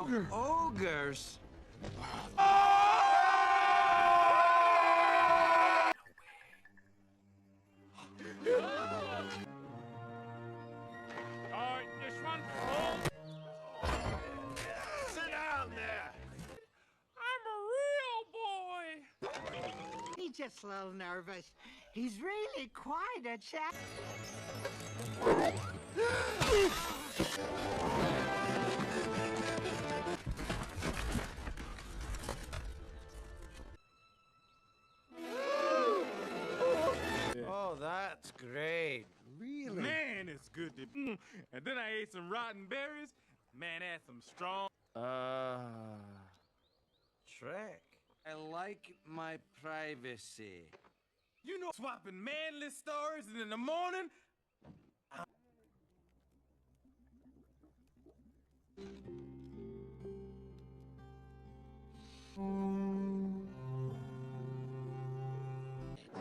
ogre. Ogres? Alright, this one. Sit down there. I'm a real boy. He's just a little nervous. He's really quite a chap. Oh, that's great. Really? Man, it's good to. And then I ate some rotten berries. Man, that's some strong. Shrek, I like my privacy. You know, swapping manly stories, and in the morning.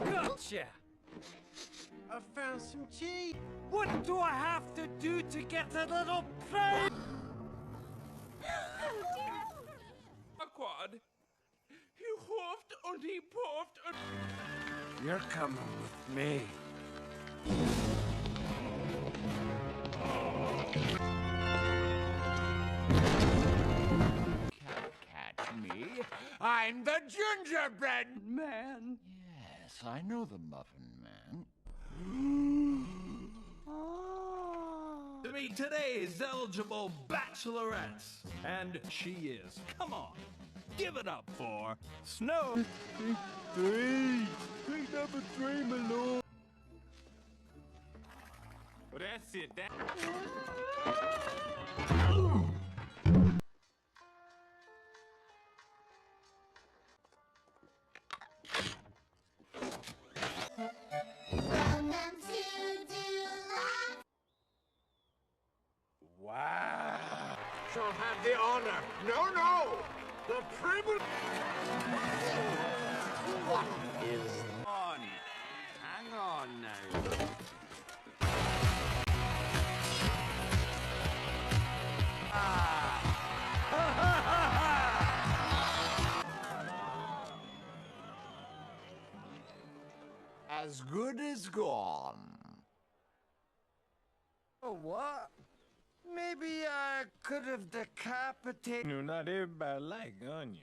Gotcha! I found some cheese. What do I have to do to get a little prey? Quad. He huffed and he puffed and. You're coming with me. Can't catch me. I'm the gingerbread man. Yes, I know the Muffin Man. To meet today's eligible bachelorettes. And she is. Come on. Give it up for Snow. Well, that's it. That. Wow. Shall have the honor. No. The privilege. What is on? Hang on now. As good as gone. Oh, what? Maybe I could have decapitated. No, not everybody like onions.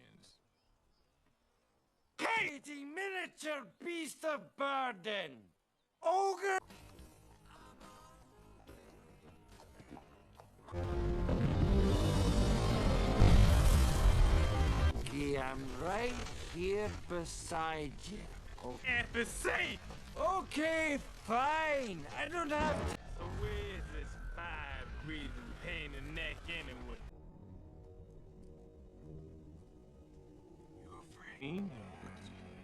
Katie, miniature beast of burden. Ogre. I'm right here beside you. FSC! Okay, fine. I don't have to. So where's this 5 breathing pain in the neck anyway? You afraid?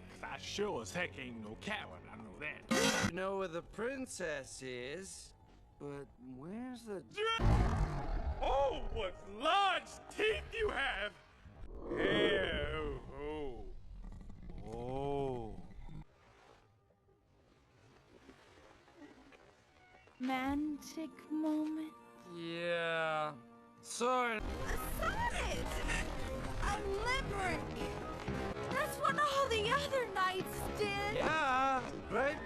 'Cause I sure as heck ain't no coward, I know that. You know where the princess is, but where's the... Oh, what large teeth you have! Yeah, oh. Romantic moment. Yeah. Sorry. A sonnet! A limerick! That's what all the other knights did! Yeah, right.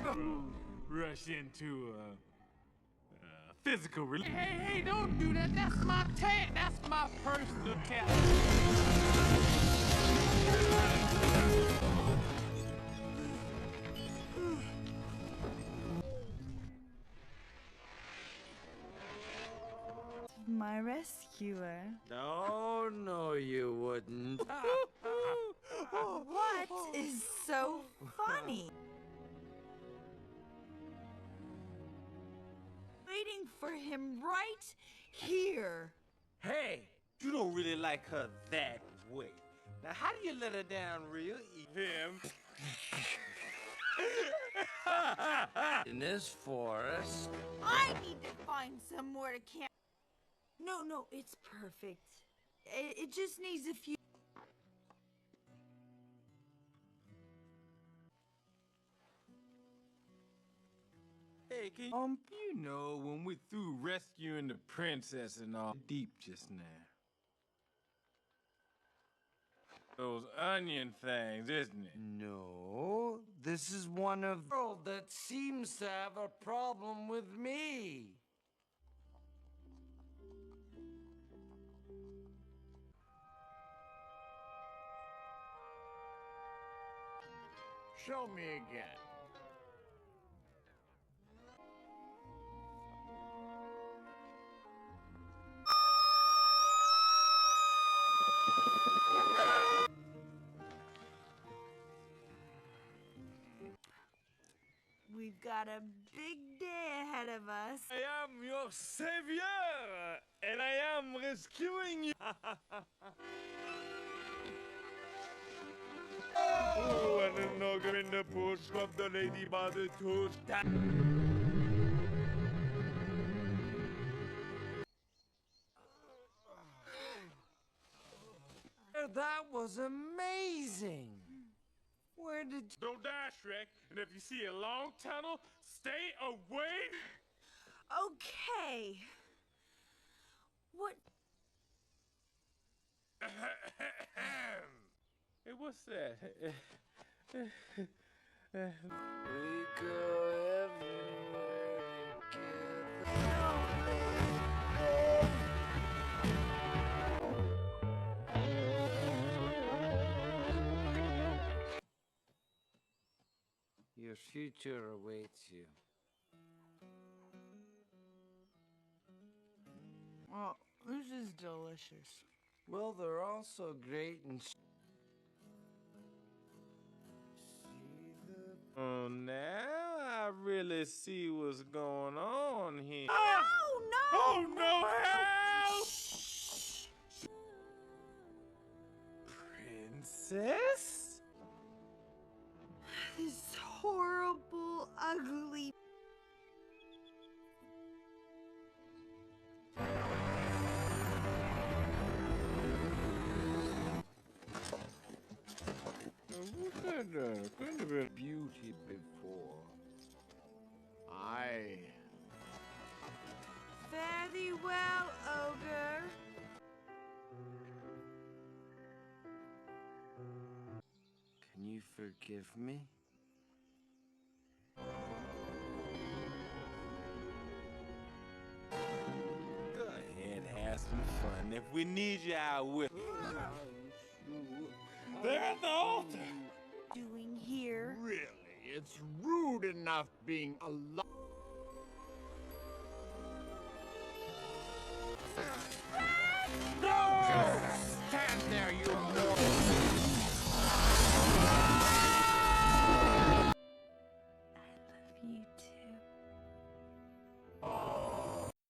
Rush into physical relief. Hey, don't do that. That's my tag. That's my personal cat. My rescuer. No, you wouldn't. What is so funny? Waiting for him right here. Hey, you don't really like her that way. Now, how do you let her down real easy? Him. In this forest. I need to find somewhere to camp. No, it's perfect. It just needs a few. Hey, you know, when we through rescuing the princess and all deep just now. Those onion things, isn't it? No, this is one of the world that seems to have a problem with me. Show me again. We've got a big day ahead of us. I am your savior, and I am rescuing you. Oh, and a nugget in the bush from the lady by the tush. That was amazing. Where did you... Don't die, Shrek. And if you see a long tunnel, stay away. Okay. What? Hey, what's that? We go everywhere together. Your future awaits you. Oh, this is delicious. Well, they're all so great and... Oh, now I really see what's going on here. Oh no! Oh, no, help! Princess? This horrible, ugly. What's that? Couldn't have been. Beauty before. I. Very well, ogre. Can you forgive me? Go ahead, have some fun. If we need you, I will. They're at the altar. Doing here? Really, it's rude enough being alive. Stand there, you mortal! You too.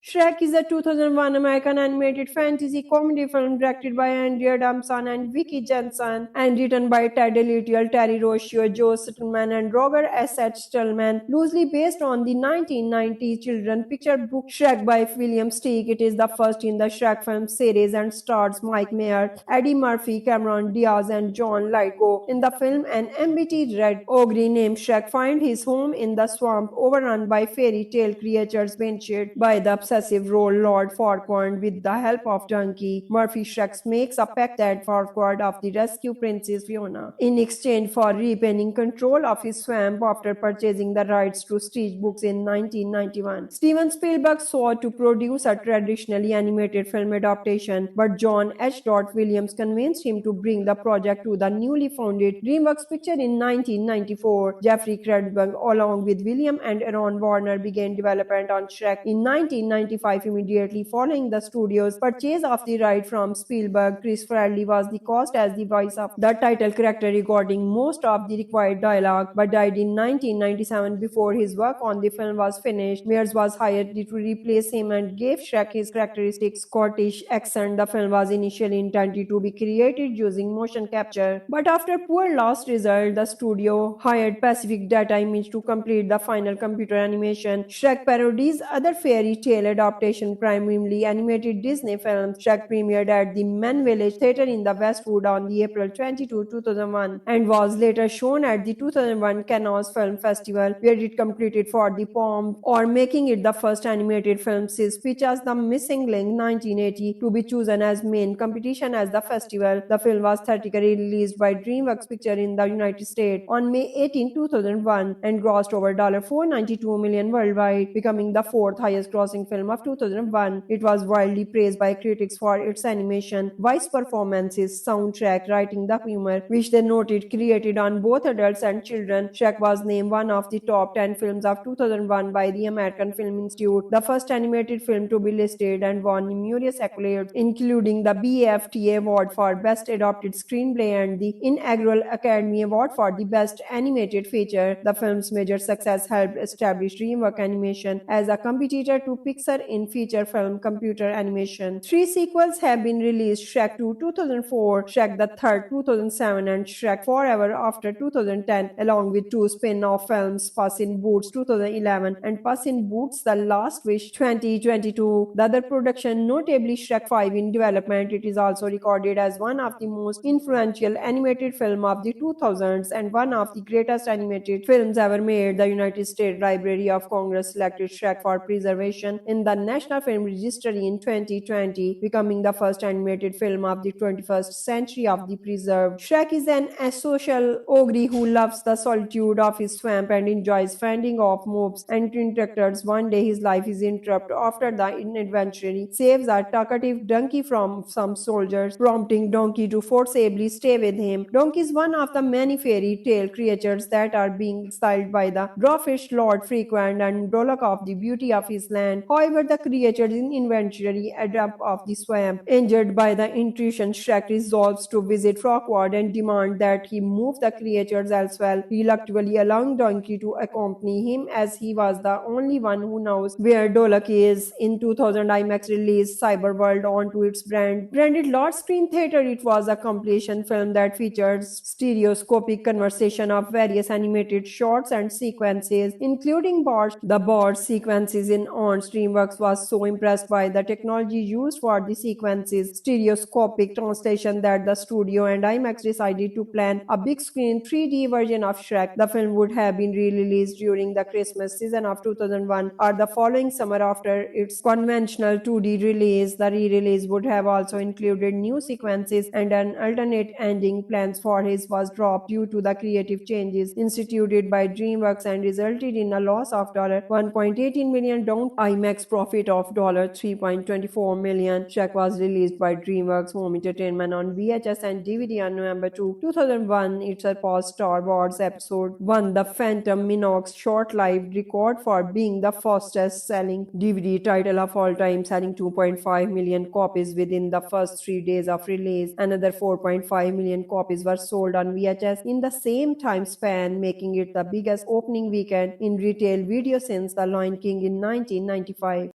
Shrek is a 2001 American animated fantasy comedy film directed by Andrea Dumpson and Vicky Jensen and written by Ted Litial, Terry Rossio, Joe Stillman, and Roger S. Stillman, loosely based on the 1990 children's picture book Shrek by William Steig. It is the first in the Shrek film series and stars Mike Mayer, Eddie Murphy, Cameron Diaz, and John Lithgow. In the film, an empty red ogre named Shrek finds his home in the swamp overrun by fairy tale creatures benched by the obsessive role Lord Farquaad. With the help of Donkey, Murphy Shrek makes a pact that Farquaad of the rescue Princess Fiona in exchange for repairing control of his swamp after purchasing the rights to Stitch books in 1991. Steven Spielberg sought to produce a traditionally animated film adaptation, but John H. Williams convinced him to bring the project to the newly founded DreamWorks Picture in 1994. Jeffrey Krebsberg, along with William and Aaron Warner, began development on Shrek in 1995. Immediately following the studio's purchase of the right from Spielberg, Chris Farley was the cast as the voice of the title character, recording most of the required dialogue, but died in 1997 before his work on the film was finished. Mears was hired to replace him and gave Shrek his characteristic Scottish accent. The film was initially intended to be created using motion capture, but after poor last result, the studio hired Pacific Data Image to complete the final computer animation. Shrek parodies other fairy tale scale adaptation, primarily animated Disney film. Shrek premiered at the Men Village Theatre in the Westwood on the April 22, 2001 and was later shown at the 2001 Cannes Film Festival, where it competed for the Palme or making it the first animated film since Pitch as the Missing Link 1980 to be chosen as main competition as the festival. The film was theatrically released by DreamWorks Picture in the United States on May 18, 2001 and grossed over $492 million worldwide, becoming the fourth highest grossing film of 2001. It was widely praised by critics for its animation, voice performances, soundtrack, writing, the humor, which they noted created on both adults and children. Shrek was named one of the top 10 films of 2001 by the American Film Institute, the first animated film to be listed, and won numerous accolades, including the BAFTA Award for Best Adapted Screenplay and the inaugural Academy Award for the Best Animated Feature. The film's major success helped establish DreamWorks Animation as a competitor to Pixar in feature film computer animation. Three sequels have been released: Shrek 2 2004, Shrek the Third 2007, and Shrek Forever After 2010, along with two spin-off films, Puss in Boots 2011 and Puss in Boots The Last Wish 2022. The other production, notably Shrek 5 in development, it is also recorded as one of the most influential animated film of the 2000s and one of the greatest animated films ever made. The United States Library of Congress selected Shrek for preservation in the National Film Registry in 2020, becoming the first animated film of the 21st century of the preserved. Shrek is an asocial ogre who loves the solitude of his swamp and enjoys fending off mobs and interrupters. One day his life is interrupted after the adventurer saves a talkative donkey from some soldiers, prompting Donkey to forcibly stay with him. Donkey is one of the many fairy tale creatures that are being exiled by the dwarfish Lord Frequent and Dolok of the beauty of his land. However, the creatures in eventually adapt of the swamp. Injured by the intrusion, Shrek resolves to visit Frogward and demand that he move the creatures elsewhere, reluctantly allowing Donkey to accompany him as he was the only one who knows where Dolok is. In 2000, IMAX released Cyberworld onto its branded large screen theater. It was a compilation film that features stereoscopic conversation of various animated shots and sequences, including bars. The bar sequences in on DreamWorks was so impressed by the technology used for the sequences, stereoscopic translation, that the studio and IMAX decided to plan a big screen 3D version of Shrek. The film would have been re-released during the Christmas season of 2001 or the following summer after its conventional 2D release. The re-release would have also included new sequences and an alternate ending. Plans for his was dropped due to the creative changes instituted by DreamWorks and resulted in a loss of $1.18 million down IMAX profit of $3.24 million. Shrek was released by DreamWorks Home Entertainment on VHS and DVD on November 2, 2001. It surpassed Star Wars Episode 1, The Phantom Menace short-lived record for being the fastest-selling DVD title of all time, selling 2.5 million copies within the first 3 days of release. Another 4.5 million copies were sold on VHS in the same time span, making it the biggest opening weekend in retail video since The Lion King in 1995.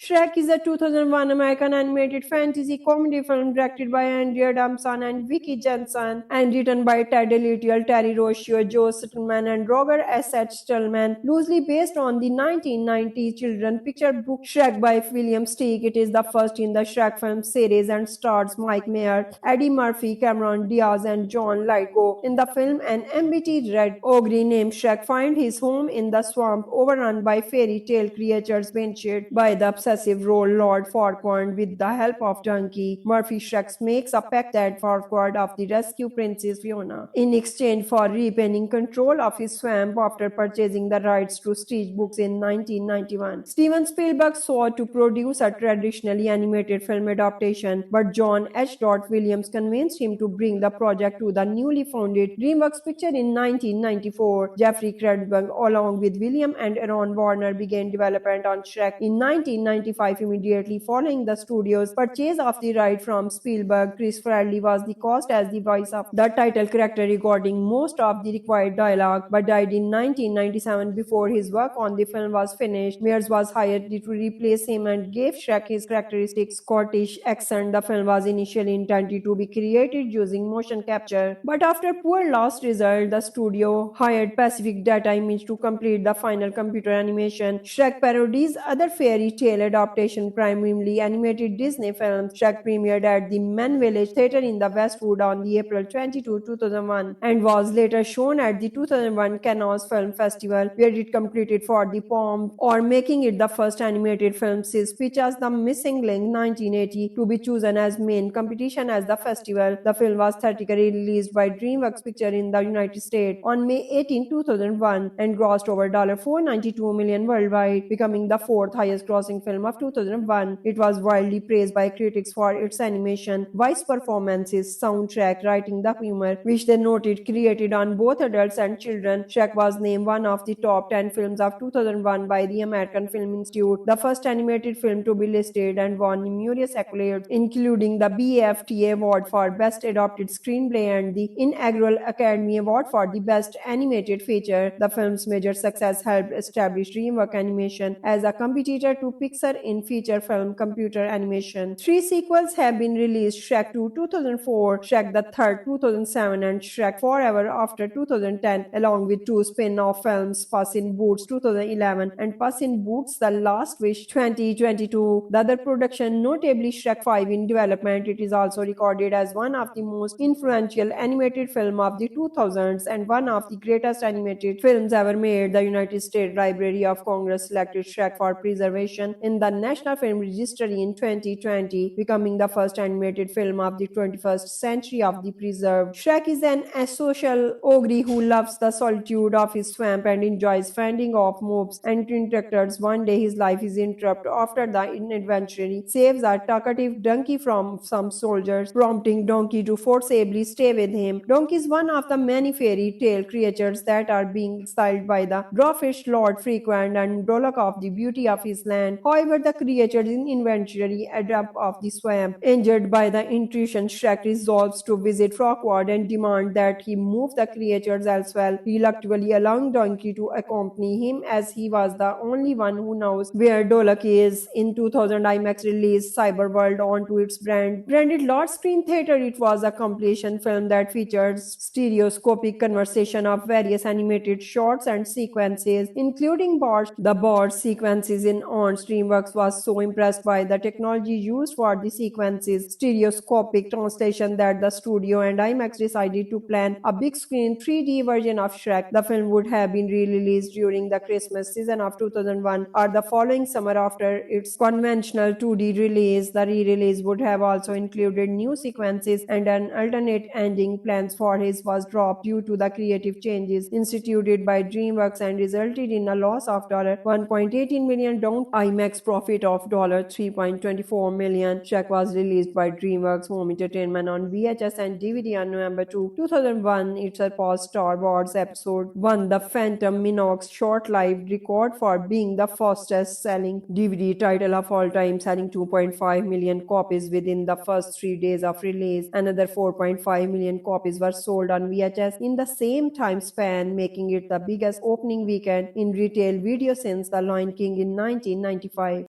Shrek is a 2001 American animated fantasy comedy film directed by Andrea Damson and Vicky Jensen and written by Ted Little, Terry Rossio, Joe Stillman, and Roger S. Stillman, loosely based on the 1990 children's picture book Shrek by William Steig. It is the first in the Shrek film series and stars Mike Meyer, Eddie Murphy, Cameron Diaz, and John Lithgow. In the film, an embittered red ogre named Shrek finds his home in the swamp overrun by fairy tale creatures ventured by the obsessive role Lord Farquaad. With the help of Donkey, Murphy Shrek makes a pact that Farquaad of the rescue Princess Fiona in exchange for repairing control of his swamp after purchasing the rights to Stitch books in 1991. Steven Spielberg sought to produce a traditionally animated film adaptation, but John H. Williams convinced him to bring the project to the newly founded DreamWorks Picture in 1994. Jeffrey Katzenberg, along with William and Aaron Warner, began development on Shrek in 1995. Immediately following the studio's purchase of the right from Spielberg, Chris Farley was the cast as the voice of the title character, recording most of the required dialogue, but died in 1997 before his work on the film was finished. Mears was hired to replace him and gave Shrek his characteristic Scottish accent. The film was initially intended to be created using motion capture, but after poor last result, the studio hired Pacific Data Image to complete the final computer animation. Shrek parodies other fairy tale tale adaptation, primarily animated Disney film, Shrek premiered at the Men Village Theatre in the Westwood on the April 22, 2001, and was later shown at the 2001 Cannes Film Festival, where it competed for the Palme, or making it the first animated film since Pitch as the Missing Link 1980 to be chosen as main competition as the festival. The film was theatrically released by DreamWorks Picture in the United States on May 18, 2001, and grossed over $492 million worldwide, becoming the fourth highest grossing film of 2001. It was widely praised by critics for its animation, voice performances, soundtrack, writing, the humor, which they noted created on both adults and children. Shrek was named one of the top 10 films of 2001 by the American Film Institute, the first animated film to be listed, and won numerous accolades, including the BAFTA Award for Best Adapted Screenplay and the inaugural Academy Award for the Best Animated Feature. The film's major success helped establish DreamWorks Animation as a competitor to Pixar in feature film computer animation. Three sequels have been released: Shrek 2 2004, Shrek the Third 2007, and Shrek Forever After 2010, along with two spin-off films, Puss in Boots 2011 and Puss in Boots The Last Wish 2022. The other production, notably Shrek 5 in development, it is also recorded as one of the most influential animated film of the 2000s and one of the greatest animated films ever made. The United States Library of Congress selected Shrek for preservation in the National Film Registry in 2020, becoming the first animated film of the 21st century of the preserved. Shrek is an asocial ogre who loves the solitude of his swamp and enjoys fending off mobs and interactors. One day his life is interrupted after the adventurer saves a talkative donkey from some soldiers, prompting Donkey to forcibly stay with him. Donkey is one of the many fairy tale creatures that are being exiled by the dwarfish Lord Frequent and Dolok of the beauty of his land. However, the creatures in eventually adapt of the swamp. Injured by the intrusion, Shrek resolves to visit Frogward and demand that he move the creatures elsewhere, reluctantly allowing Donkey to accompany him as he was the only one who knows where Dolok is. In 2000, IMAX released Cyberworld onto its branded large screen theater. It was a compilation film that features stereoscopic conversation of various animated shots and sequences, including the Bard sequences in On's. DreamWorks was so impressed by the technology used for the sequences, stereoscopic translation, that the studio and IMAX decided to plan a big screen 3D version of Shrek. The film would have been re-released during the Christmas season of 2001 or the following summer after its conventional 2D release. The re-release would have also included new sequences and an alternate ending. Plans for his was dropped due to the creative changes instituted by DreamWorks and resulted in a loss of $1.18 million down IMAX profit of $3.24 million. Shrek was released by DreamWorks Home Entertainment on VHS and DVD on November 2, 2001. It surpassed Star Wars Episode 1, The Phantom Menace, short-lived record for being the fastest-selling DVD title of all time, selling 2.5 million copies within the first 3 days of release. Another 4.5 million copies were sold on VHS in the same time span, making it the biggest opening weekend in retail video since The Lion King in 1995.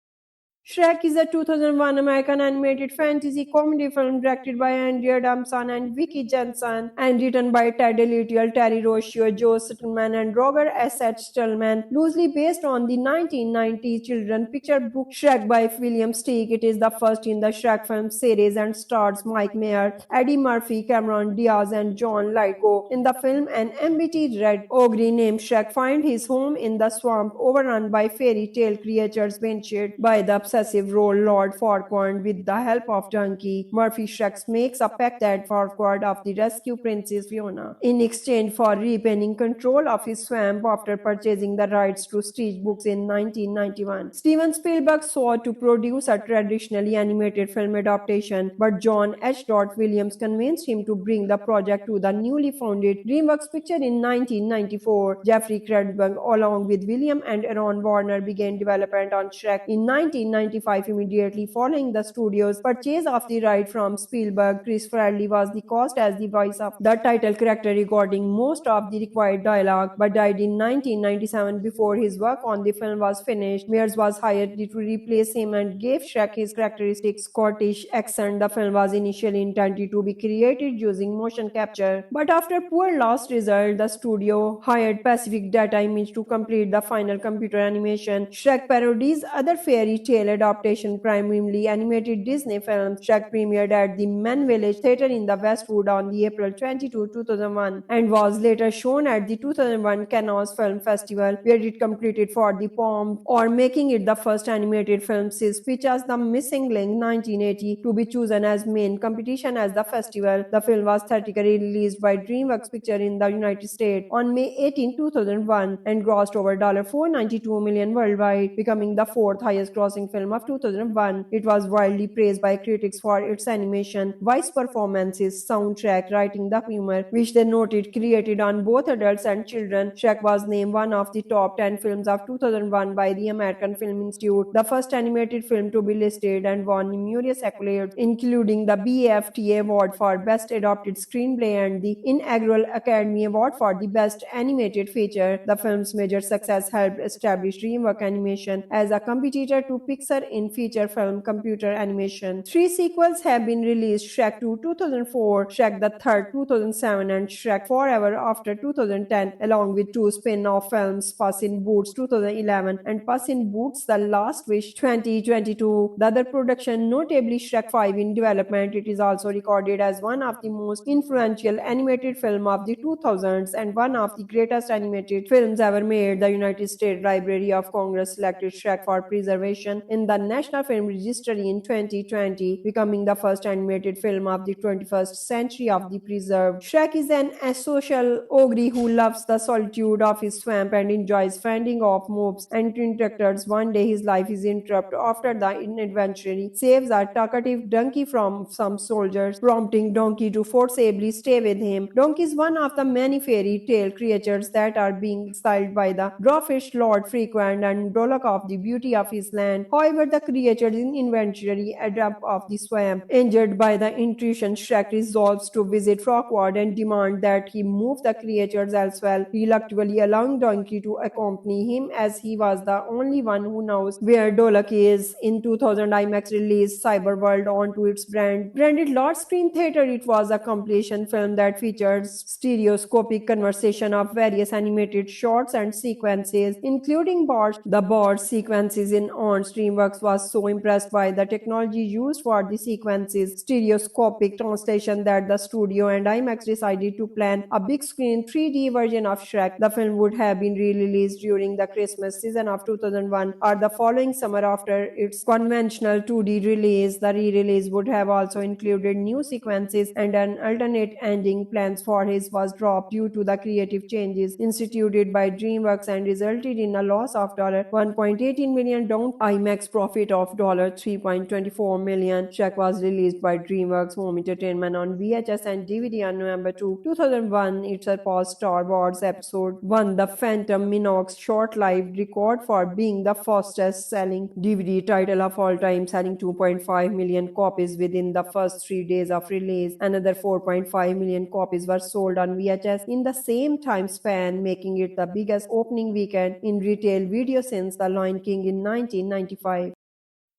Shrek is a 2001 American animated fantasy comedy film directed by Andrea Adamson and Vicky Jensen and written by Ted Litial, Terry Rossio, Joe Stillman, and Roger S. H. Stillman, loosely based on the 1990 children's picture book Shrek by William Steig. It is the first in the Shrek film series and stars Mike Meyer, Eddie Murphy, Cameron Diaz, and John Lithgow. In the film, an embittered red ogre named Shrek finds his home in the swamp overrun by fairy tale creatures ventured by the obsessive role Lord Farquaad. With the help of Donkey, Murphy Shrek makes a pact that Farquaad of the rescue Princess Fiona in exchange for repairing control of his swamp after purchasing the rights to Stitch books in 1991. Steven Spielberg sought to produce a traditionally animated film adaptation, but John H. Williams convinced him to bring the project to the newly founded DreamWorks Picture in 1994. Jeffrey Krebsberg, along with William and Aaron Warner, began development on Shrek in 1995. Immediately following the studio's purchase of the right from Spielberg. Chris Farley was the cast as the voice of the title character, recording most of the required dialogue, but died in 1997 before his work on the film was finished. Mears was hired to replace him and gave Shrek his characteristic Scottish accent. The film was initially intended to be created using motion capture, but after poor last result, the studio hired Pacific Data Image to complete the final computer animation. Shrek parodies other fairy tale adaptation, primarily animated Disney films. Shrek premiered at the Men Village Theatre in the Westwood on the April 22, 2001 and was later shown at the 2001 Cannes Film Festival, where it competed for the Palme or making it the first animated film since Pixar's The Missing Link 1980 to be chosen as main competition as the festival. The film was theatrically released by DreamWorks Pictures in the United States on May 18, 2001 and grossed over $492 million worldwide, becoming the fourth highest grossing film of 2001. It was widely praised by critics for its animation, voice performances, soundtrack, writing, the humor, which they noted created on both adults and children. Shrek was named one of the top 10 films of 2001 by the American Film Institute, the first animated film to be listed, and won numerous accolades, including the BAFTA Award for Best Adapted Screenplay and the inaugural Academy Award for the Best Animated Feature. The film's major success helped establish DreamWorks Animation as a competitor to Pixar in feature film computer animation. Three sequels have been released: Shrek 2 2004, Shrek the Third 2007, and Shrek Forever After 2010, along with two spin-off films, Puss in Boots 2011 and Puss in Boots: The Last Wish 2022. The other production, notably Shrek 5 in development, it is also recorded as one of the most influential animated film of the 2000s and one of the greatest animated films ever made. The United States Library of Congress selected Shrek for preservation in the National Film Registry in 2020, becoming the first animated film of the 21st century of the preserved. Shrek is an asocial ogre who loves the solitude of his swamp and enjoys fending off mobs and interactors. One day his life is interrupted after the adventurer saves a talkative donkey from some soldiers, prompting Donkey to forcibly stay with him. Donkey is one of the many fairy tale creatures that are being exiled by the dwarfish Lord Frequent and Dolok of the beauty of his land. However, the creatures in eventually adapt of the swamp. Injured by the intrusion, Shrek resolves to visit Frogward and demand that he move the creatures elsewhere, reluctantly allowing Donkey to accompany him as he was the only one who knows where Dolok is. In 2000, IMAX released Cyberworld onto its branded large screen theater. It was a compilation film that features stereoscopic conversation of various animated shots and sequences, including Bart. The Bart sequences in On DreamWorks was so impressed by the technology used for the sequences, stereoscopic translation, that the studio and IMAX decided to plan a big screen 3D version of Shrek. The film would have been re-released during the Christmas season of 2001 or the following summer after its conventional 2D release. The re-release would have also included new sequences and an alternate ending. Plans for his was dropped due to the creative changes instituted by DreamWorks and resulted in a loss of $1.18 million, down IMAX profit of $3.24 million. Shrek was released by DreamWorks Home Entertainment on VHS and DVD on November 2, 2001. It surpassed Star Wars Episode 1, The Phantom Menace, short-lived record for being the fastest-selling DVD title of all time, selling 2.5 million copies within the first 3 days of release. Another 4.5 million copies were sold on VHS in the same time span, making it the biggest opening weekend in retail video since The Lion King in 1995.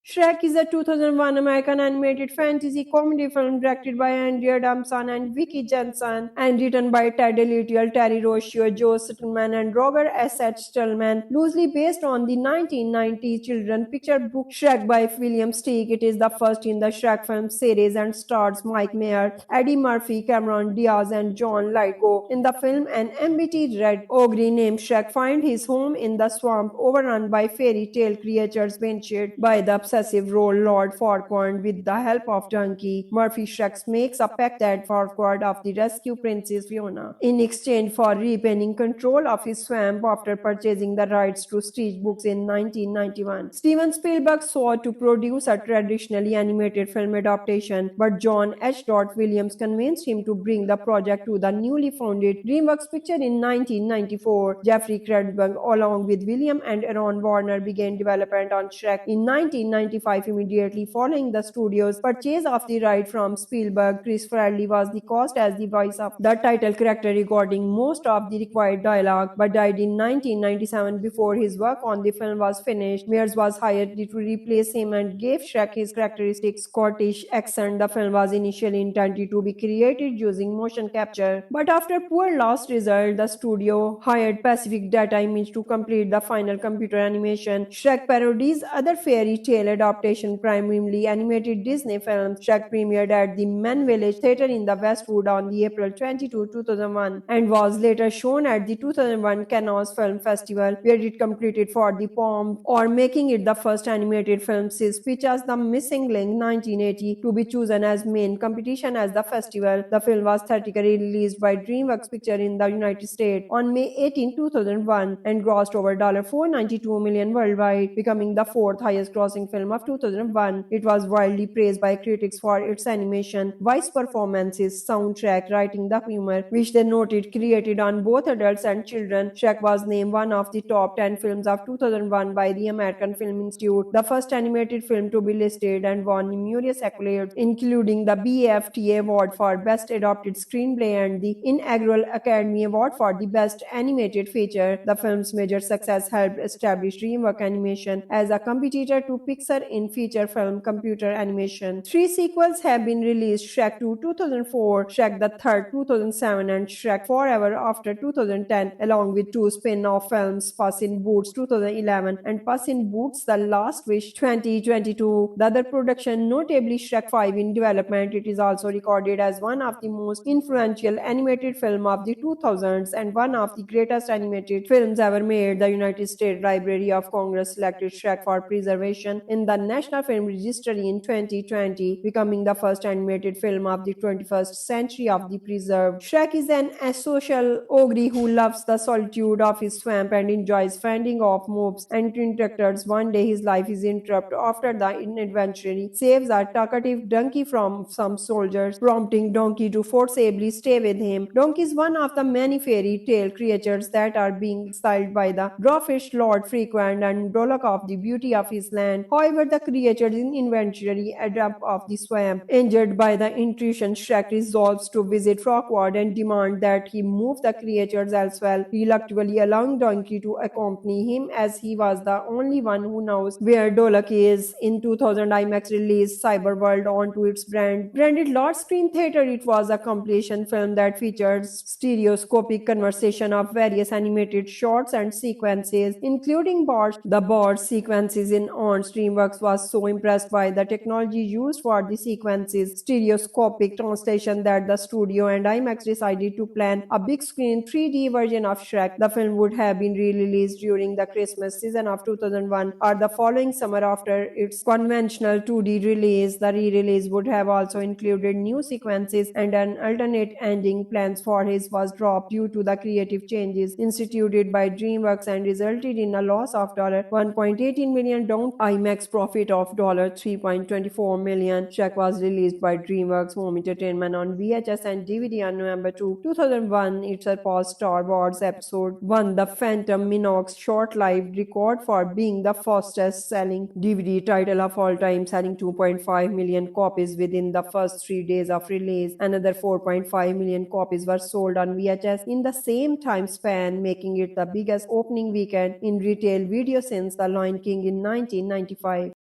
Shrek is a 2001 American animated fantasy comedy film directed by Andrea Damson and Vicky Jensen and written by Ted Elliott, Terry Rossio, Joe Stillman, and Roger S. Stillman, loosely based on the 1990 children's picture book Shrek by William Steig. It is the first in the Shrek film series and stars Mike Mayer, Eddie Murphy, Cameron Diaz, and John Lithgow. In the film, an embittered ogre named Shrek finds his home in the swamp overrun by fairy tale creatures vanquished by the obsessive role Lord Farquaad. With the help of Donkey, Murphy Shrek makes a pact that Farquaad of the rescue Princess Fiona in exchange for repairing control of his swamp after purchasing the rights to Stitch books in 1991. Steven Spielberg sought to produce a traditionally animated film adaptation, but John H. Williams convinced him to bring the project to the newly founded DreamWorks Picture in 1994. Jeffrey Krebsberg, along with William and Aaron Warner, began development on Shrek in 1995, immediately following the studio's purchase of the right from Spielberg. Chris Farley was the cast as the voice of the title character, recording most of the required dialogue, but died in 1997 before his work on the film was finished. Mears was hired to replace him and gave Shrek his characteristic Scottish accent. The film was initially intended to be created using motion capture, but after poor last result, the studio hired Pacific Data Image to complete the final computer animation. Shrek parodies other fairy tale adaptation, primarily animated Disney films. Shrek premiered at the Men Village Theatre in the Westwood on the April 22, 2001 and was later shown at the 2001 Cannes Film Festival, where it competed for the Palme or making it the first animated film since Pixar's The Missing Link 1980 to be chosen as main competition as the festival. The film was theatrically released by DreamWorks Pictures in the United States on May 18, 2001 and grossed over $492 million worldwide, becoming the fourth highest grossing film of 2001. It was widely praised by critics for its animation, voice performances, soundtrack, writing, the humor, which they noted created on both adults and children. Shrek was named one of the top 10 films of 2001 by the American Film Institute, the first animated film to be listed, and won numerous accolades, including the BAFTA Award for Best Adapted Screenplay and the inaugural Academy Award for the Best Animated Feature. The film's major success helped establish DreamWorks Animation as a competitor to Pixar in feature film computer animation. Three sequels have been released: Shrek 2 2004, Shrek the Third 2007, and Shrek Forever After 2010, along with two spin-off films, Puss in Boots 2011 and Puss in Boots: The Last Wish 2022. The other production, notably Shrek 5 in development, it is also recorded as one of the most influential animated film of the 2000s and one of the greatest animated films ever made. The United States Library of Congress selected Shrek for preservation in the National Film Registry in 2020, becoming the first animated film of the 21st century of the preserved. Shrek is an asocial ogre who loves the solitude of his swamp and enjoys fending off mobs and interrupters. One day his life is interrupted after the adventurer saves a talkative donkey from some soldiers, prompting Donkey to forcibly stay with him. Donkey is one of the many fairy tale creatures that are being exiled by the dwarfish Lord Frequent and Dolok of the beauty of his land. However, the creatures in eventually adapt of the swamp. Injured by the intrusion, Shrek resolves to visit Frogward and demand that he move the creatures elsewhere, reluctantly allowing Donkey to accompany him as he was the only one who knows where Dolok is. In 2000, IMAX released Cyberworld onto its branded large screen theater. It was a compilation film that features stereoscopic conversation of various animated shots and sequences, including Bart. The Bart sequences in On DreamWorks was so impressed by the technology used for the sequences, stereoscopic translation, that the studio and IMAX decided to plan a big screen 3D version of Shrek. The film would have been re-released during the Christmas season of 2001 or the following summer after its conventional 2D release. The re-release would have also included new sequences and an alternate ending. Plans for his was dropped due to the creative changes instituted by DreamWorks and resulted in a loss of $1.18 million, down IMAX profit of $3.24 million. Shrek was released by DreamWorks Home Entertainment on VHS and DVD on November 2, 2001. It surpassed Star Wars Episode 1, The Phantom Menace short-lived record for being the fastest-selling DVD title of all time, selling 2.5 million copies within the first 3 days of release. Another 4.5 million copies were sold on VHS in the same time span, making it the biggest opening weekend in retail video since The Lion King in 1995.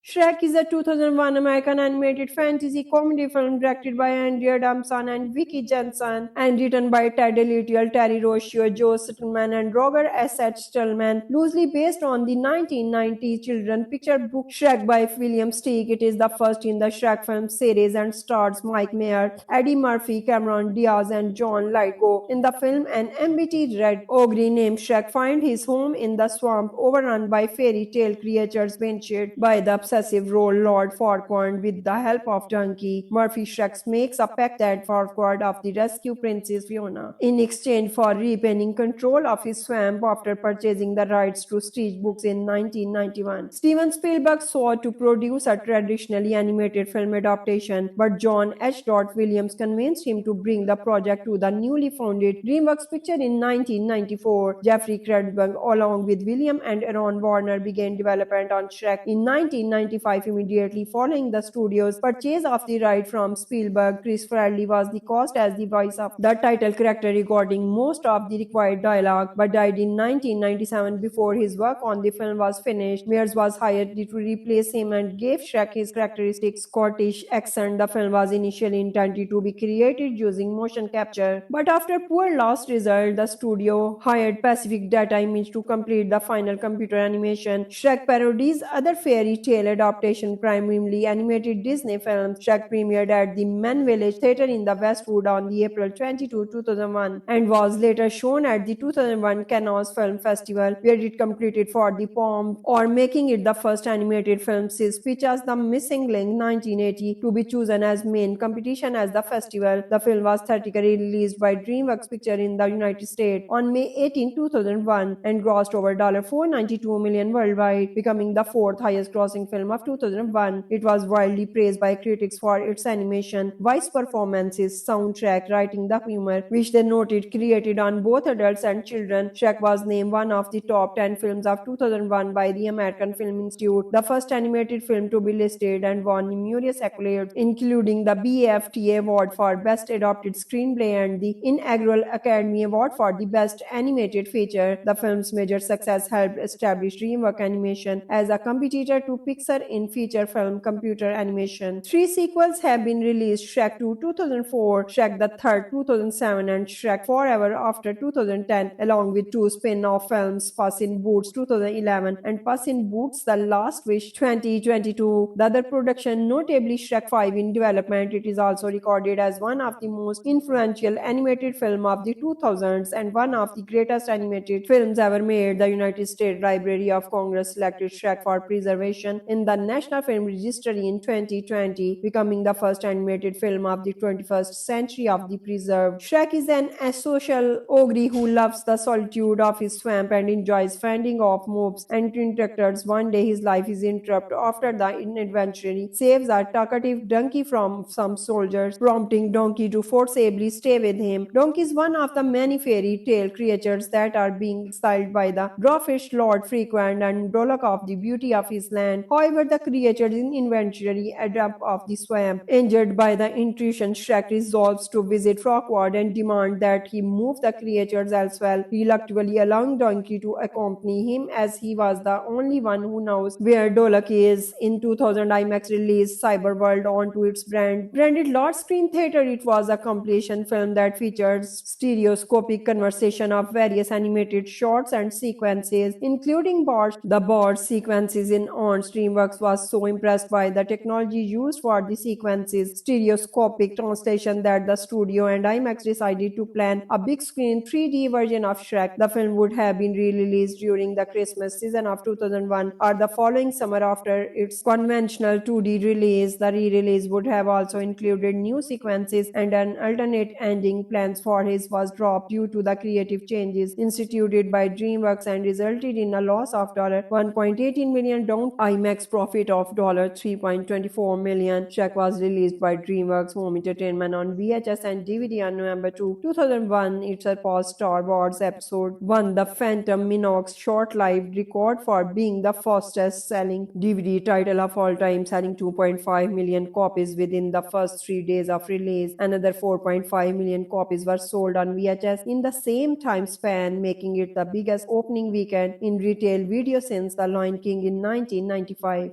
Shrek is a 2001 American animated fantasy comedy film directed by Andrea Adamson and Vicky Jensen and written by Ted Elliott, Terry Rossio, Joe Stillman, and Roger S. H. Stillman, loosely based on the 1990 children's picture book Shrek by William Steig. It is the first in the Shrek film series and stars Mike Mayer, Eddie Murphy, Cameron Diaz, and John Lithgow. In the film, an embittered red ogre named Shrek finds his home in the swamp overrun by fairy tale creatures vanquished by the obsessive Lord Farquaad. With the help of Donkey, Murphy Shrek makes a pact that Farquaad of the rescue Princess Fiona in exchange for repairing control of his swamp after purchasing the rights to Stitch books in 1991. Steven Spielberg sought to produce a traditionally animated film adaptation, but John H. Williams convinced him to bring the project to the newly founded DreamWorks Pictures in 1994. Jeffrey Krebsberg, along with William and Aaron Warner, began development on Shrek in 1995. Immediately following the studio's purchase of the right from Spielberg, Chris Farley was the cast as the voice of the title character, recording most of the required dialogue, but died in 1997 before his work on the film was finished. Mears was hired to replace him and gave Shrek his characteristic Scottish accent. The film was initially intended to be created using motion capture, but after poor last result, the studio hired Pacific Data Image to complete the final computer animation. Shrek parodies other fairy tale adaptation, primarily animated Disney film. Shrek premiered at the Men Village Theatre in the Westwood on the April 22, 2001 and was later shown at the 2001 Cannes Film Festival, where it competed for the Palme or making it the first animated film since Pixar's The Missing Link 1980 to be chosen as main competition as the festival. The film was theatrically released by DreamWorks Pictures in the United States on May 18, 2001 and grossed over $492 million worldwide, becoming the fourth highest grossing film of 2001. It was widely praised by critics for its animation, voice performances, soundtrack, writing, the humor, which they noted created on both adults and children. Shrek was named one of the top 10 films of 2001 by the American Film Institute, the first animated film to be listed, and won numerous accolades, including the BAFTA Award for Best Adapted Screenplay and the inaugural Academy Award for the Best Animated Feature. The film's major success helped establish DreamWorks Animation as a competitor to Pixar in feature film computer animation. Three sequels have been released: Shrek 2 2004, Shrek the Third 2007, and Shrek Forever After 2010, along with two spin-off films, Puss in Boots 2011 and Puss in Boots The Last Wish 2022. The other production, notably Shrek 5 in development, it is also recorded as one of the most influential animated film of the 2000s and one of the greatest animated films ever made. The United States Library of Congress selected Shrek for preservation in the National Film Registry in 2020, becoming the first animated film of the 21st century of the preserved. Shrek is an asocial ogre who loves the solitude of his swamp and enjoys fending off mobs and interrupters. One day his life is interrupted after the adventurer saves a talkative donkey from some soldiers, prompting Donkey to forcibly stay with him. Donkey is one of the many fairy tale creatures that are being exiled by the dwarfish Lord Frequent and Dolok of the beauty of his land. However, the creatures in eventually adapt of the swamp. Injured by the intrusion, Shrek resolves to visit Frogward and demand that he move the creatures elsewhere, reluctantly allowing Donkey to accompany him as he was the only one who knows where Dolok is. In 2000, IMAX released Cyberworld onto its branded large screen theater. It was a compilation film that features stereoscopic conversation of various animated shots and sequences, including bars. The bar sequences in On DreamWorks was so impressed by the technology used for the sequences, stereoscopic translation, that the studio and IMAX decided to plan a big screen 3D version of Shrek. The film would have been re-released during the Christmas season of 2001 or the following summer after its conventional 2D release. The re-release would have also included new sequences and an alternate ending. Plans for his was dropped due to the creative changes instituted by DreamWorks and resulted in a loss of $1.18 million, down IMAX profit of $3.24 million. Shrek was released by DreamWorks Home Entertainment on VHS and DVD on November 2, 2001. It surpassed Star Wars Episode 1 The Phantom Menace short-lived record for being the fastest-selling DVD title of all time, selling 2.5 million copies within the first 3 days of release. Another 4.5 million copies were sold on VHS in the same time span, making it the biggest opening weekend in retail video since The Lion King in 1995.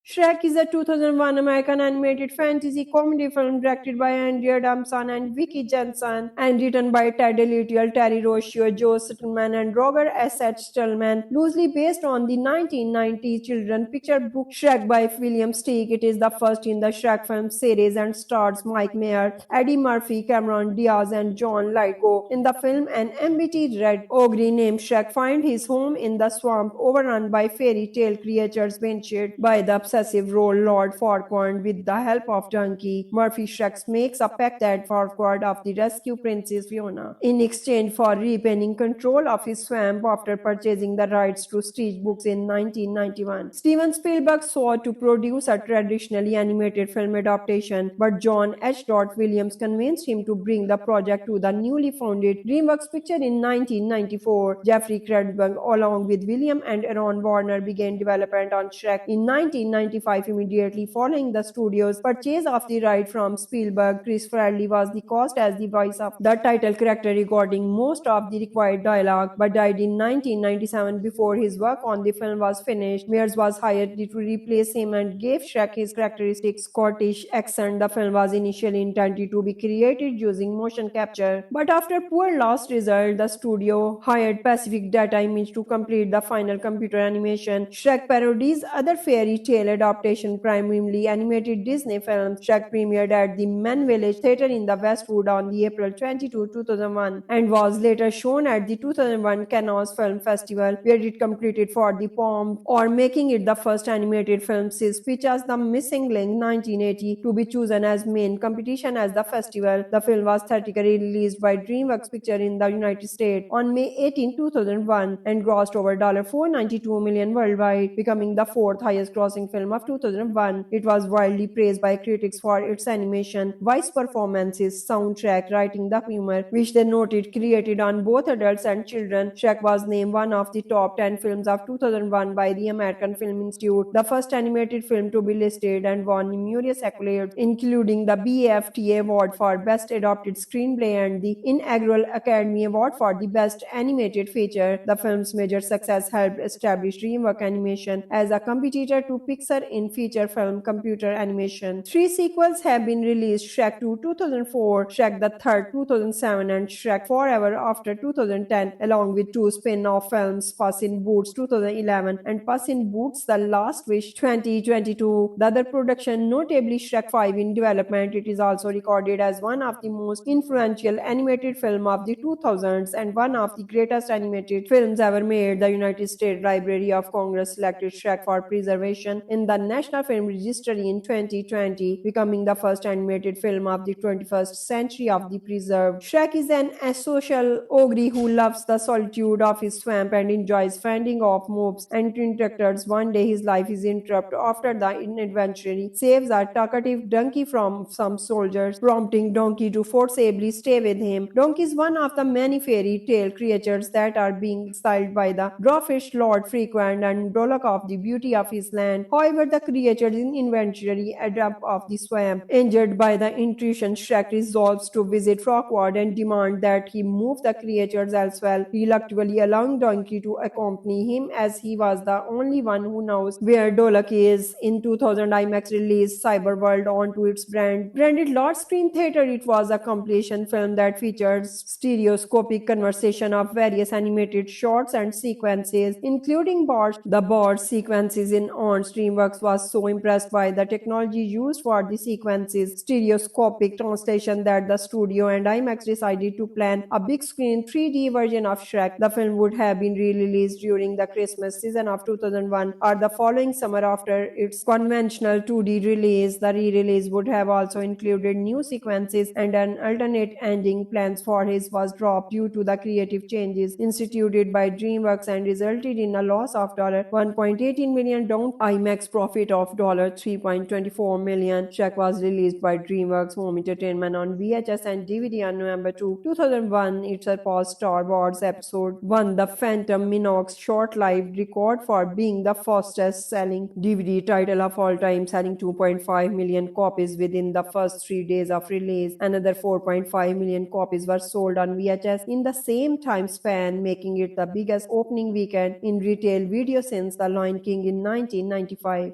Shrek is a 2001 American animated fantasy comedy film directed by Andrea Adamson and Vicky Jensen and written by Ted Litial, Terry Rossio, Joe Stillman, and Roger S. H. Stillman, loosely based on the 1990 children's picture book Shrek by William Steig. It is the first in the Shrek film series and stars Mike Meyer, Eddie Murphy, Cameron Diaz, and John Lithgow. In the film, an embittered red ogre named Shrek finds his home in the swamp overrun by fairy tale creatures vanquished by the obsessive Lord Farquaad. With the help of Donkey, Murphy Shrek makes a pact that Farquaad of the rescue Princess Fiona in exchange for repairing control of his swamp after purchasing the rights to Stitch books in 1991. Steven Spielberg sought to produce a traditionally animated film adaptation, but John H. Williams convinced him to bring the project to the newly founded DreamWorks Pictures in 1994. Jeffrey Krebsberg, along with William and Aaron Warner, began development on Shrek in 1995. Immediately following the studio's purchase of the right from Spielberg. Chris Farley was the cast as the voice of the title character, recording most of the required dialogue, but died in 1997 before his work on the film was finished. Mears was hired to replace him and gave Shrek his characteristic Scottish accent. The film was initially intended to be created using motion capture, but after poor last result, the studio hired Pacific Data Image to complete the final computer animation. Shrek parodies other fairy tale adaptation primarily animated Disney film. Shrek premiered at the Men Village Theatre in the Westwood on the April 22, 2001 and was later shown at the 2001 Cannes Film Festival, where it competed for the Palme or making it the first animated film since Pixar's The Missing Link 1980 to be chosen as main competition as the festival. The film was theatrically released by DreamWorks Pictures in the United States on May 18, 2001 and grossed over $492 million worldwide, becoming the fourth highest grossing film of 2001. It was widely praised by critics for its animation, voice performances, soundtrack, writing, the humor, which they noted created on both adults and children. Shrek was named one of the top 10 films of 2001 by the American Film Institute, the first animated film to be listed, and won numerous accolades, including the BAFTA Award for Best Adapted Screenplay and the inaugural Academy Award for the Best Animated Feature. The film's major success helped establish DreamWorks Animation as a competitor to Pixar in feature film computer animation. Three sequels have been released: Shrek 2 2004, Shrek the Third 2007, and Shrek Forever After 2010, along with two spin-off films, Puss in Boots 2011 and Puss in Boots The Last Wish 2022. The other production, notably Shrek 5 in development, it is also recorded as one of the most influential animated film of the 2000s and one of the greatest animated films ever made. The United States Library of Congress selected Shrek for preservation in the National Film Registry in 2020, becoming the first animated film of the 21st century of the preserved. Shrek is an asocial ogre who loves the solitude of his swamp and enjoys fending off mobs and interrupters. One day his life is interrupted after the adventurer saves a talkative donkey from some soldiers, prompting Donkey to forcibly stay with him. Donkey is one of the many fairy tale creatures that are being exiled by the dwarfish Lord Frequent and Dolok of the beauty of his land. However, the creatures in eventually adapt of the swamp. Injured by the intrusion, Shrek resolves to visit Frogward and demand that he move the creatures elsewhere, reluctantly allowing Donkey to accompany him as he was the only one who knows where Dolok is. In 2000, IMAX released Cyberworld onto its branded large screen theater. It was a compilation film that features stereoscopic conversation of various animated shots and sequences, including Bart. The Bart sequences in Aunt's DreamWorks was so impressed by the technology used for the sequences, stereoscopic translation, that the studio and IMAX decided to plan a big screen 3D version of Shrek. The film would have been re-released during the Christmas season of 2001 or the following summer after its conventional 2D release. The re-release would have also included new sequences and an alternate ending. Plans for his was dropped due to the creative changes instituted by DreamWorks and resulted in a loss of $1.18 million down IMAX profit of $3.24 million. Shrek was released by DreamWorks Home Entertainment on VHS and DVD on November 2, 2001. It surpassed Star Wars Episode 1, The Phantom Menace short-lived record for being the fastest-selling DVD title of all time, selling 2.5 million copies within the first 3 days of release. Another 4.5 million copies were sold on VHS in the same time span, making it the biggest opening weekend in retail video since The Lion King in 1995.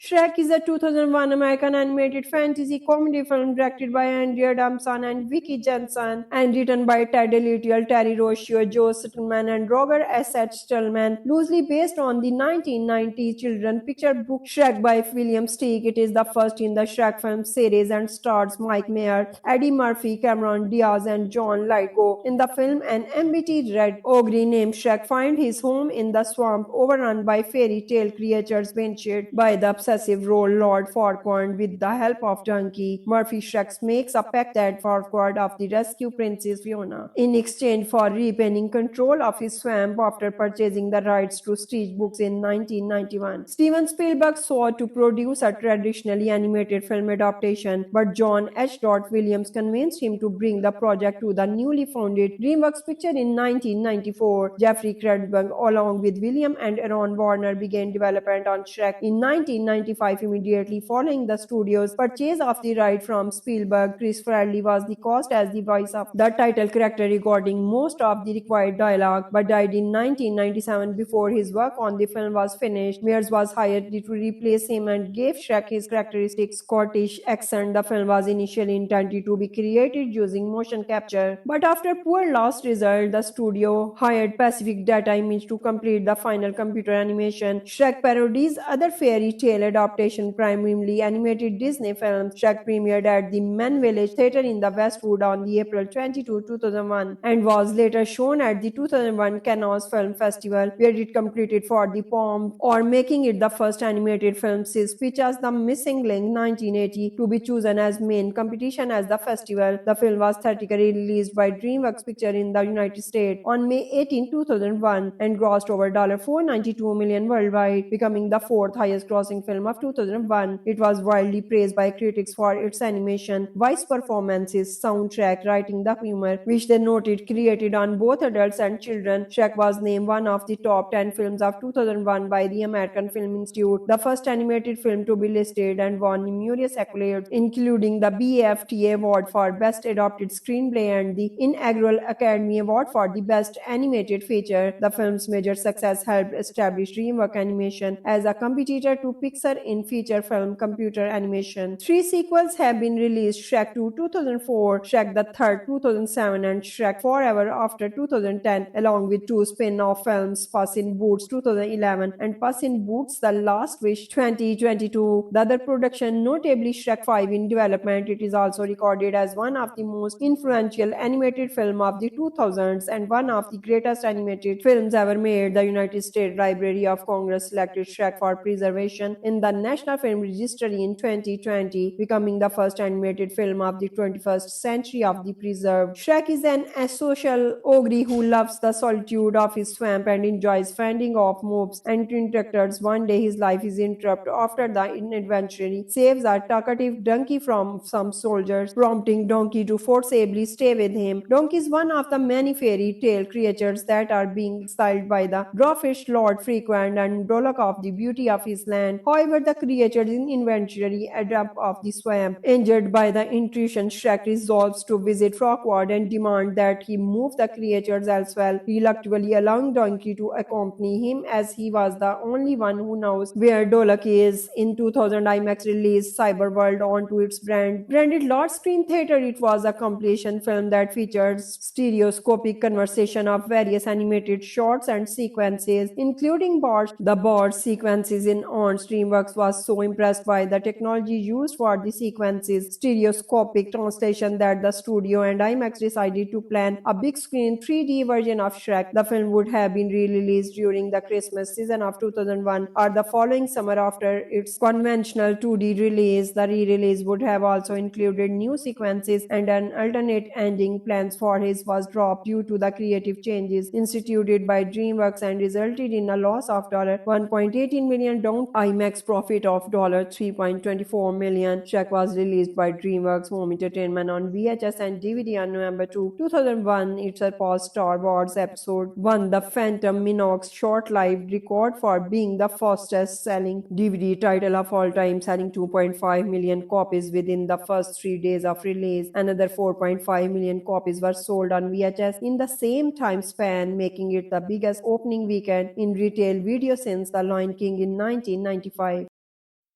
Shrek is a 2001 American animated fantasy comedy film directed by Andrea Damson and Vicky Jensen and written by Ted Little, Terry Rossio, Joe Stillman, and Roger S. Stillman, loosely based on the 1990 children's picture book Shrek by William Steig. It is the first in the Shrek film series and stars Mike Meyer, Eddie Murphy, Cameron Diaz, and John Lithgow. In the film, an embittered red ogre named Shrek finds his home in the swamp overrun by fairy tale creatures vanquished by the obsessive Lord Farquaad. With the help of Donkey, Murphy Shrek makes a pact that Farquaad of the rescue Princess Fiona in exchange for repairing control of his swamp after purchasing the rights to Stitch books in 1991. Steven Spielberg sought to produce a traditionally animated film adaptation, but John H. Williams convinced him to bring the project to the newly founded DreamWorks Pictures in 1994. Jeffrey Krebsberg, along with William and Aaron Warner, began development on Shrek in 1995. Immediately following the studio's purchase of the right from Spielberg. Chris Farley was the cast as the voice of the title character, recording most of the required dialogue, but died in 1997 before his work on the film was finished. Mears was hired to replace him and gave Shrek his characteristic Scottish accent. The film was initially intended to be created using motion capture, but after poor last result, the studio hired Pacific Data Image to complete the final computer animation. Shrek parodies other fairy tale scale adaptation, primarily animated Disney films. Shrek premiered at the Men Village Theatre in the Westwood on the April 22, 2001 and was later shown at the 2001 Cannes Film Festival, where it competed for the Palme or making it the first animated film since Pitch as the Missing Link 1980 to be chosen as main competition as the festival. The film was theatrically released by DreamWorks Picture in the United States on May 18, 2001 and grossed over $492 million worldwide, becoming the fourth highest grossing film of 2001. It was widely praised by critics for its animation, voice performances, soundtrack, writing, the humor, which they noted created on both adults and children. Shrek was named one of the top 10 films of 2001 by the American Film Institute, the first animated film to be listed, and won numerous accolades, including the BAFTA Award for Best Adapted Screenplay and the inaugural Academy Award for the Best Animated Feature. The film's major success helped establish DreamWorks Animation as a competitor to Pixar in feature film computer animation. Three sequels have been released: Shrek 2 2004, Shrek the Third 2007, and Shrek Forever After 2010, along with two spin-off films, Puss in Boots 2011 and Puss in Boots The Last Wish 2022. The other production, notably Shrek 5 in development, it is also recorded as one of the most influential animated film of the 2000s and one of the greatest animated films ever made. The United States Library of Congress selected Shrek for preservation in the National Film Registry in 2020, becoming the first animated film of the 21st century of the preserved. Shrek is an asocial ogre who loves the solitude of his swamp and enjoys fending off mobs and interrupters. One day his life is interrupted after the adventurer saves a talkative donkey from some soldiers, prompting Donkey to forcibly stay with him. Donkey is one of the many fairy tale creatures that are being exiled by the dwarfish Lord Frequent and Dolok of the beauty of his land. However, the creatures in eventually adapt of the swamp. Injured by the intrusion, Shrek resolves to visit Frogward and demand that he move the creatures elsewhere, reluctantly allowing Donkey to accompany him as he was the only one who knows where Dolok is. In 2000, IMAX released Cyberworld onto its branded large screen theater. It was a compilation film that features stereoscopic conversation of various animated shots and sequences, including bars. The bar sequences in on DreamWorks was so impressed by the technology used for the sequences, stereoscopic translation, that the studio and IMAX decided to plan a big screen 3D version of Shrek. The film would have been re-released during the Christmas season of 2001 or the following summer after its conventional 2D release. The re-release would have also included new sequences and an alternate ending. Plans for his was dropped due to the creative changes instituted by DreamWorks and resulted in a loss of $1.18 million down IMAX profit of $3.24 million. Shrek was released by DreamWorks Home Entertainment on VHS and DVD on November 2, 2001. It surpassed Star Wars Episode 1, The Phantom Menace short-lived record for being the fastest-selling DVD title of all time, selling 2.5 million copies within the first 3 days of release. Another 4.5 million copies were sold on VHS in the same time span, making it the biggest opening weekend in retail video since The Lion King in 1995.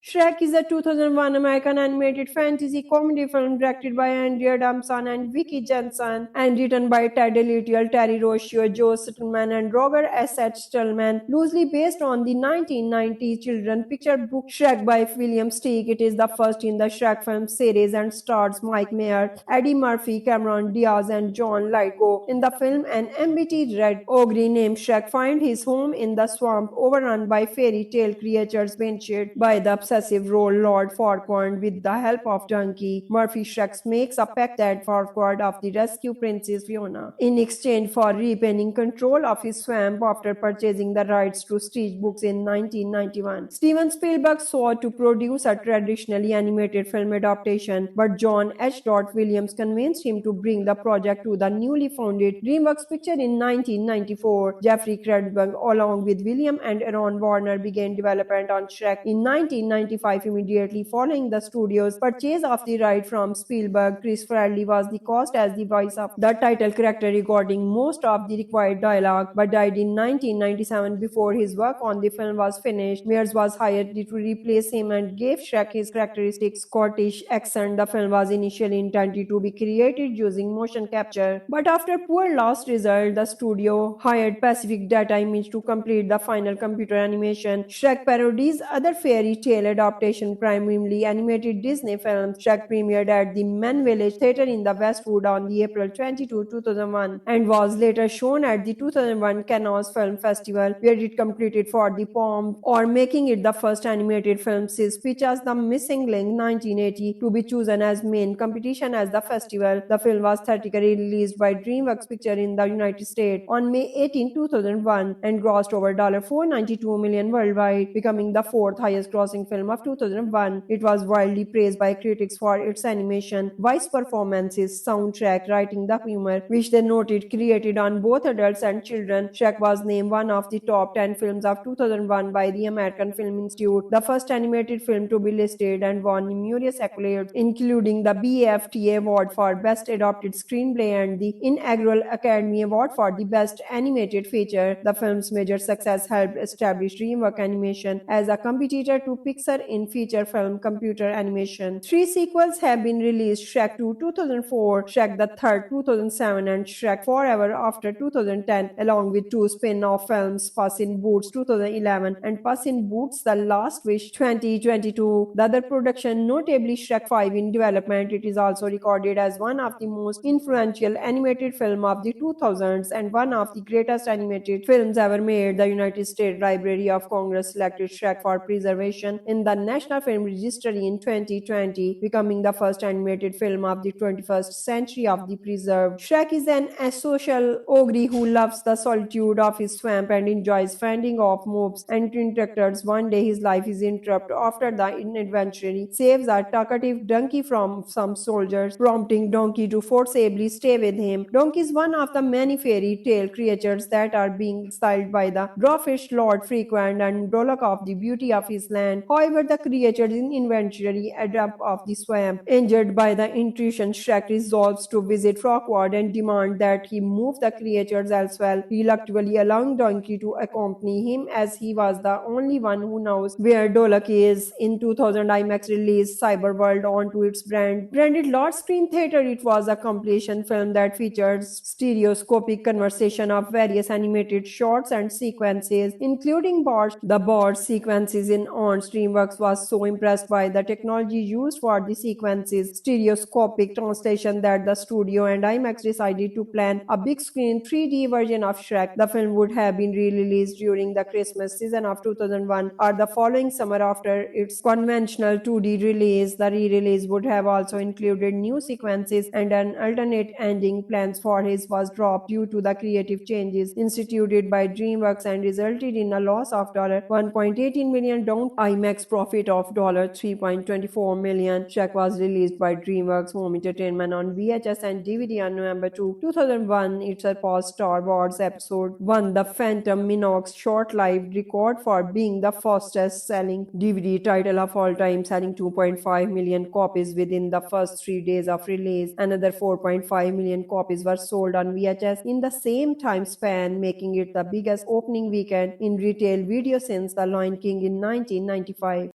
Shrek is a 2001 American animated fantasy comedy film directed by Andrea Damson and Vicky Jensen and written by Ted Little, Terry Rossio, Joe Stillman, and Roger S. Stillman, loosely based on the 1990 children's picture book Shrek by William Steig. It is the first in the Shrek film series and stars Mike Meyer, Eddie Murphy, Cameron Diaz, and John Lithgow. In the film, an embittered red ogre named Shrek finds his home in the swamp overrun by fairy tale creatures ventured by the obsessive role Lord Farquaad. With the help of Donkey, Murphy Shrek makes a pact that Farquaad of the rescue Princess Fiona in exchange for repairing control of his swamp after purchasing the rights to Stitch books in 1991. Steven Spielberg sought to produce a traditionally animated film adaptation, but John H. Williams convinced him to bring the project to the newly founded DreamWorks Picture in 1994. Jeffrey Katzenberg, along with William and Aaron Warner, began development on Shrek in 1995. Immediately following the studio's purchase of the right from Spielberg, Chris Farley was the cast as the voice of the title character, recording most of the required dialogue, but died in 1997 before his work on the film was finished. Mears was hired to replace him and gave Shrek his characteristic Scottish accent. The film was initially intended to be created using motion capture, but after poor last result, the studio hired Pacific Data Image to complete the final computer animation. Shrek parodies other fairy tale scale adaptation, primarily animated Disney films. Shrek premiered at the Men Village Theatre in the Westwood on the April 22, 2001 and was later shown at the 2001 Cannes Film Festival, where it competed for the Palme or making it the first animated film since Pixar's The Missing Link 1980 to be chosen as main competition as the festival. The film was theatrically released by DreamWorks Pictures in the United States on May 18, 2001 and grossed over $492 million worldwide, becoming the fourth highest grossing film of 2001. It was widely praised by critics for its animation, voice performances, soundtrack, writing, the humor, which they noted created on both adults and children. Shrek was named one of the top 10 films of 2001 by the American Film Institute, the first animated film to be listed, and won numerous accolades, including the BAFTA Award for Best Adapted Screenplay and the inaugural Academy Award for the Best Animated Feature. The film's major success helped establish DreamWorks Animation as a competitor to Pixar in feature film computer animation. Three sequels have been released: Shrek 2 2004, Shrek the Third 2007, and Shrek Forever After 2010, along with two spin-off films, Puss in Boots 2011 and Puss in Boots The Last Wish 2022. The other production, notably Shrek 5 in development, it is also recorded as one of the most influential animated film of the 2000s and one of the greatest animated films ever made. The United States Library of Congress selected Shrek for preservation in the National Film Registry in 2020, becoming the first animated film of the 21st century of the preserved. Shrek is an asocial ogre who loves the solitude of his swamp and enjoys fending off mobs and interactors. One day his life is interrupted after the adventurer saves a talkative donkey from some soldiers, prompting Donkey to forcibly stay with him. Donkey is one of the many fairy tale creatures that are being exiled by the dwarfish Lord Frequent and Dolok of the beauty of his land. However, the creatures in eventually adapt of the swamp. Injured by the intrusion, Shrek resolves to visit Frogward and demand that he move the creatures elsewhere, reluctantly allowing Donkey to accompany him as he was the only one who knows where Dolok is. In 2000, IMAX released Cyberworld onto its branded large screen theater. It was a compilation film that features stereoscopic conversation of various animated shots and sequences, including the Bard sequences in On's. DreamWorks was so impressed by the technology used for the sequences, stereoscopic translation, that the studio and IMAX decided to plan a big screen 3D version of Shrek. The film would have been re-released during the Christmas season of 2001 or the following summer after its conventional 2D release. The re-release would have also included new sequences and an alternate ending. Plans for his was dropped due to the creative changes instituted by DreamWorks and resulted in a loss of $1.18 million down IMAX profit of $3.24 million. Shrek was released by DreamWorks Home Entertainment on VHS and DVD on November 2, 2001. It surpassed Star Wars Episode 1 The Phantom Menace short-lived record for being the fastest-selling DVD title of all time, selling 2.5 million copies within the first 3 days of release. Another 4.5 million copies were sold on VHS in the same time span, making it the biggest opening weekend in retail video since The Lion King in 1995.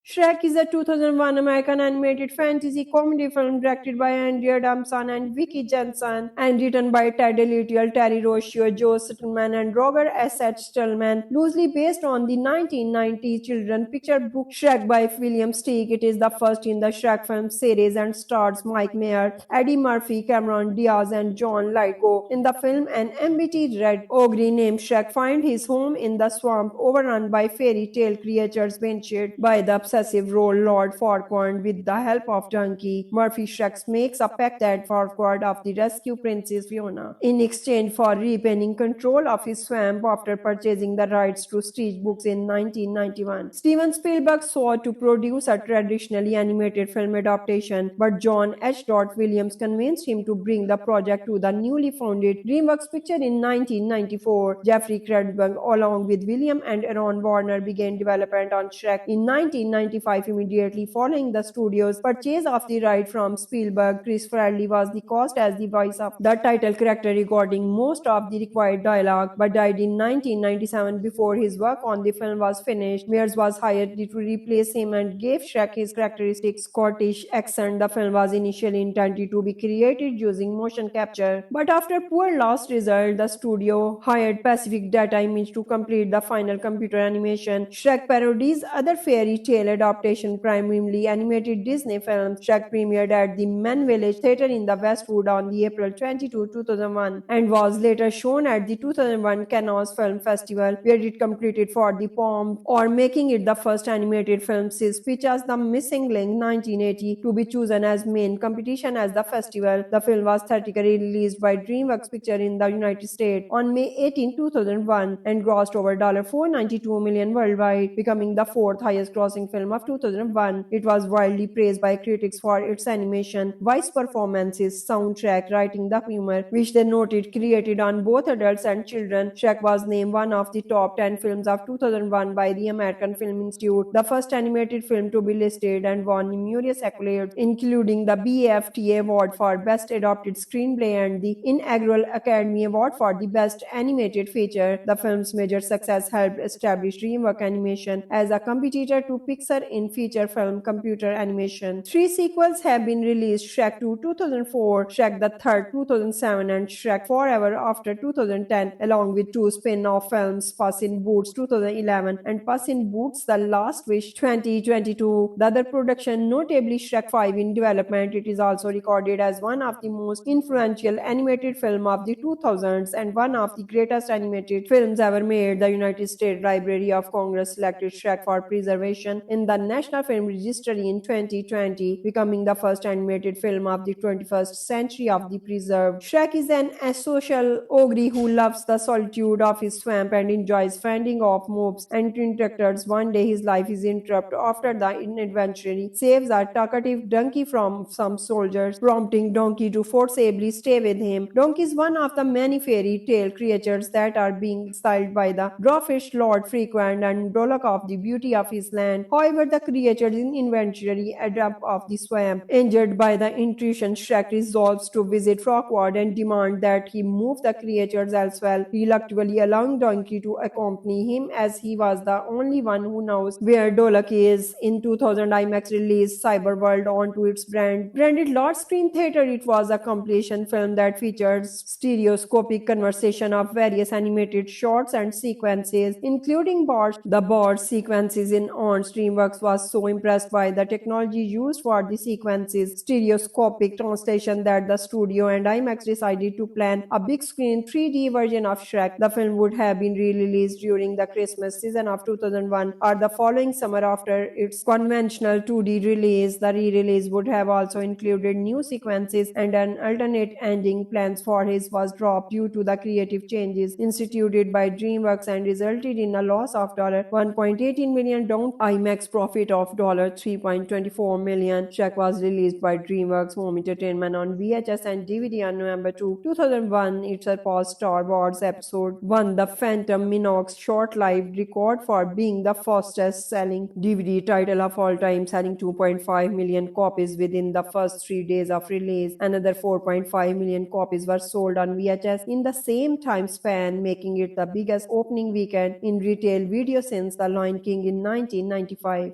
Shrek is a 2001 American animated fantasy comedy film directed by Andrea Damson and Vicky Jensen and written by Ted Elliott, Terry Rossio, Joe Stillman, and Roger S. H. Stillman, loosely based on the 1990 children's picture book Shrek by William Steig. It is the first in the Shrek film series and stars Mike Meyer, Eddie Murphy, Cameron Diaz, and John Lithgow. In the film, an embittered ogre named Shrek finds his home in the swamp overrun by fairy tale creatures ventured by the obsessive role Lord Farquaad. With the help of Donkey, Murphy Shrek makes a pact that Farquaad of the rescue Princess Fiona in exchange for repairing control of his swamp after purchasing the rights to Stitch books in 1991. Steven Spielberg sought to produce a traditionally animated film adaptation, but John H. Williams convinced him to bring the project to the newly founded DreamWorks Picture in 1994. Jeffrey Krebsberg, along with William and Aaron Warner, began development on Shrek in 1995. Immediately following the studio's purchase of the right from Spielberg. Chris Farley was the cast as the voice of the title character, recording most of the required dialogue, but died in 1997 before his work on the film was finished. Mears was hired to replace him and gave Shrek his characteristic Scottish accent. The film was initially intended to be created using motion capture, but after poor last result, the studio hired Pacific Data Image to complete the final computer animation. Shrek parodies other fairy tale adaptation, primarily animated Disney films. Shrek premiered at the Men Village Theatre in the Westwood on the April 22, 2001 and was later shown at the 2001 Cannes Film Festival, where it competed for the Palme or making it the first animated film since Pixar's The Missing Link 1980 to be chosen as main competition as the festival. The film was theatrically released by DreamWorks Pictures in the United States on May 18, 2001 and grossed over $492 million worldwide, becoming the fourth highest grossing film of 2001. It was widely praised by critics for its animation, voice performances, soundtrack, writing, the humor, which they noted created on both adults and children. Shrek was named one of the top 10 films of 2001 by the American Film Institute, the first animated film to be listed, and won numerous accolades, including the BAFTA Award for Best Adapted Screenplay and the inaugural Academy Award for the Best Animated Feature. The film's major success helped establish DreamWorks Animation as a competitor to Pixar in feature film computer animation. Three sequels have been released: Shrek 2 2004, Shrek the Third 2007, and Shrek Forever After 2010, along with two spin-off films, Puss in Boots 2011 and Puss in Boots The Last Wish 2022. The other production, notably Shrek 5 in development, it is also recorded as one of the most influential animated film of the 2000s and one of the greatest animated films ever made. The United States Library of Congress selected Shrek for preservation in the National Film Registry in 2020, becoming the first animated film of the 21st century of the preserved. Shrek is an asocial ogre who loves the solitude of his swamp and enjoys fending off mobs and interrupters. One day his life is interrupted after the adventurer saves a talkative donkey from some soldiers, prompting Donkey to forcibly stay with him. Donkey is one of the many fairy tale creatures that are being exiled by the dwarfish Lord Frequent and Dolok of the beauty of his land. However, the creatures in eventually adapt of the swamp. Injured by the intrusion, Shrek resolves to visit Frogward and demand that he move the creatures elsewhere, reluctantly allowing Donkey to accompany him as he was the only one who knows where Dolok is. In 2000, IMAX released Cyberworld onto its branded large screen theater. It was a compilation film that features stereoscopic conversation of various animated shots and sequences, including Bart. The Bart sequences in On DreamWorks was so impressed by the technology used for the sequences, stereoscopic translation, that the studio and IMAX decided to plan a big screen 3D version of Shrek. The film would have been re-released during the Christmas season of 2001 or the following summer after its conventional 2D release. The re-release would have also included new sequences and an alternate ending. Plans for his was dropped due to the creative changes instituted by DreamWorks and resulted in a loss of $1.18 million, down IMAX profit of $3.24 million. Shrek was released by DreamWorks Home Entertainment on VHS and DVD on November 2, 2001. It surpassed Star Wars Episode 1, The Phantom Menace short-lived record for being the fastest-selling DVD title of all time, selling 2.5 million copies within the first 3 days of release. Another 4.5 million copies were sold on VHS in the same time span, making it the biggest opening weekend in retail video since The Lion King in 1995.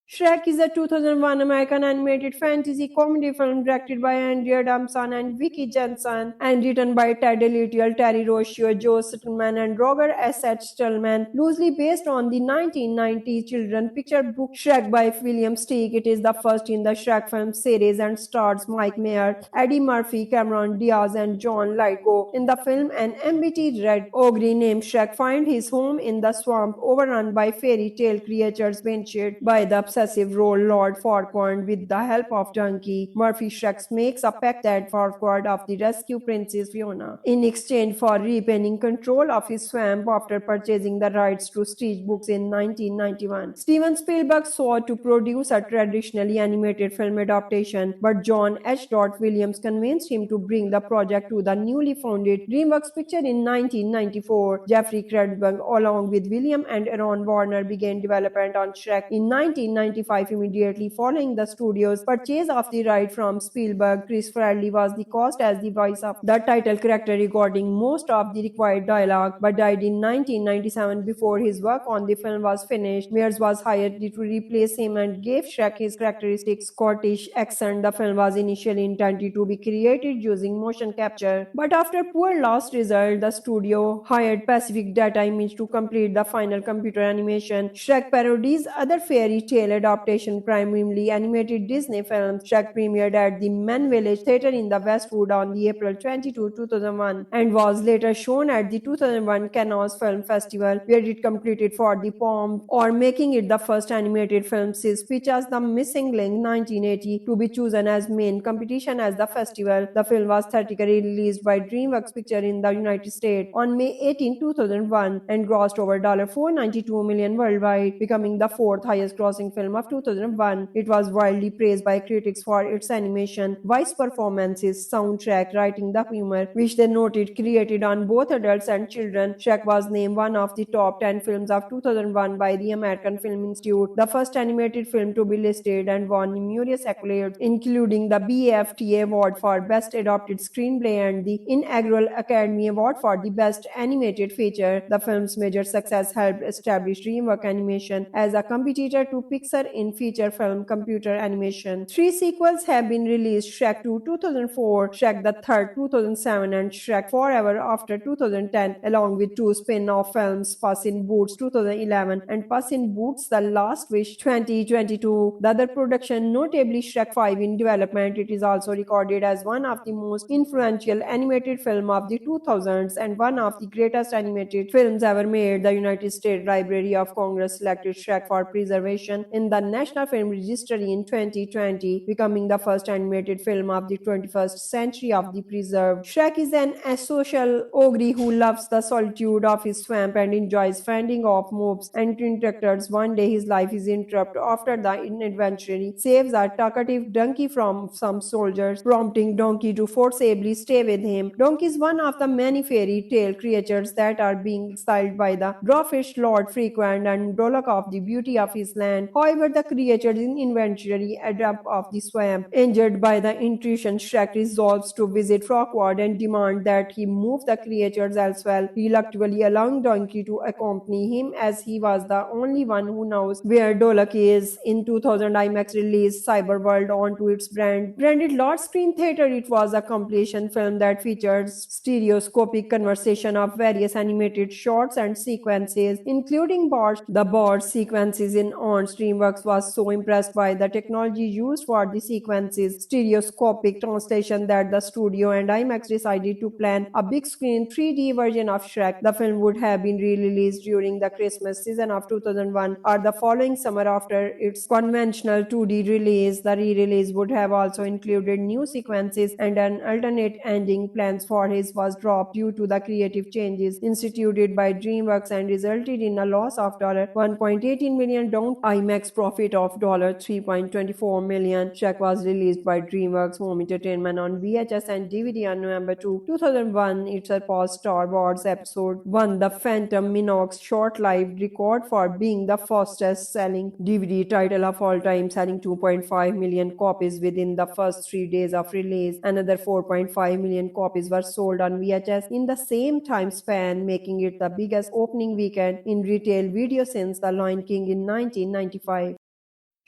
Shrek is a 2001 American animated fantasy comedy film directed by Andrea Damson and Vicky Jensen and written by Ted Elliott, Terry Rossio, Joe Stillman, and Roger S.H. Stillman, loosely based on the 1990 children's picture book Shrek by William Steig. It is the first in the Shrek film series and stars Mike Mayer, Eddie Murphy, Cameron Diaz, and John Lithgow. In the film, an embittered ogre named Shrek finds his home in the swamp overrun by fairy tale creatures vanquished by the obsessive Lord Farquaad. With the help of Donkey, Murphy Shrek makes a pact that Farquaad of the rescue Princess Fiona in exchange for repairing control of his swamp after purchasing the rights to Stitch books in 1991. Steven Spielberg sought to produce a traditionally animated film adaptation, but John H. Williams convinced him to bring the project to the newly founded DreamWorks Pictures in 1994. Jeffrey Krebsberg, along with William and Aaron Warner, began development on Shrek in 1995. Immediately following the studio's purchase of the right from Spielberg. Chris Farley was the cast as the voice of the title character, recording most of the required dialogue, but died in 1997 before his work on the film was finished. Mears was hired to replace him and gave Shrek his characteristic Scottish accent. The film was initially intended to be created using motion capture, but after poor last result, the studio hired Pacific Data Image to complete the final computer animation. Shrek parodies other fairy tale adaptation, primarily animated Disney films. Shrek premiered at the Men Village Theatre in the Westwood on the April 22, 2001 and was later shown at the 2001 Cannes Film Festival, where it competed for the Palme or making it the first animated film since Pixar's The Missing Link 1980 to be chosen as main competition as the festival. The film was theatrically released by DreamWorks Pictures in the United States on May 18, 2001 and grossed over $492 million worldwide, becoming the fourth highest grossing film of 2001. It was widely praised by critics for its animation, voice performances, soundtrack, writing, the humor, which they noted created on both adults and children. Shrek was named one of the top 10 films of 2001 by the American Film Institute, the first animated film to be listed, and won numerous accolades, including the BAFTA Award for Best Adapted Screenplay and the inaugural Academy Award for the Best Animated Feature. The film's major success helped establish DreamWorks Animation as a competitor to Pixar in feature film computer animation. Three sequels have been released: Shrek 2 2004, Shrek the Third 2007, and Shrek Forever After 2010, along with two spin-off films, Puss in Boots 2011 and Puss in Boots: The Last Wish 2022. The other production, notably Shrek 5 in development, it is also recorded as one of the most influential animated film of the 2000s and one of the greatest animated films ever made. The United States Library of Congress selected Shrek for preservation in the National Film Registry in 2020, becoming the first animated film of the 21st century of the preserved. Shrek is an asocial ogre who loves the solitude of his swamp and enjoys fending off mobs and interrupters. One day his life is interrupted after the adventurer saves a talkative donkey from some soldiers, prompting Donkey to forcibly stay with him. Donkey is one of the many fairy tale creatures that are being exiled by the dwarfish Lord Frequent and Dolok of the beauty of his land. However, the creatures in eventually adapt of the swamp. Injured by the intrusion, Shrek resolves to visit Frogward and demand that he move the creatures elsewhere, reluctantly allowing Donkey to accompany him as he was the only one who knows where Dolok is. In 2000, IMAX released Cyberworld onto its branded large screen theater. It was a compilation film that features stereoscopic conversation of various animated shots and sequences, including Bart. The Bart sequences in on DreamWorks was so impressed by the technology used for the sequences, stereoscopic translation, that the studio and IMAX decided to plan a big screen 3D version of Shrek. The film would have been re-released during the Christmas season of 2001 or the following summer after its conventional 2D release. The re-release would have also included new sequences and an alternate ending. Plans for his was dropped due to the creative changes instituted by DreamWorks and resulted in a loss of $1.18 million, down IMAX profit of $3.24 million. Shrek was released by DreamWorks Home Entertainment on VHS and DVD on November 2, 2001. It surpassed Star Wars Episode 1, The Phantom Menace short-lived record for being the fastest-selling DVD title of all time, selling 2.5 million copies within the first 3 days of release. Another 4.5 million copies were sold on VHS in the same time span, making it the biggest opening weekend in retail video since The Lion King in 1995.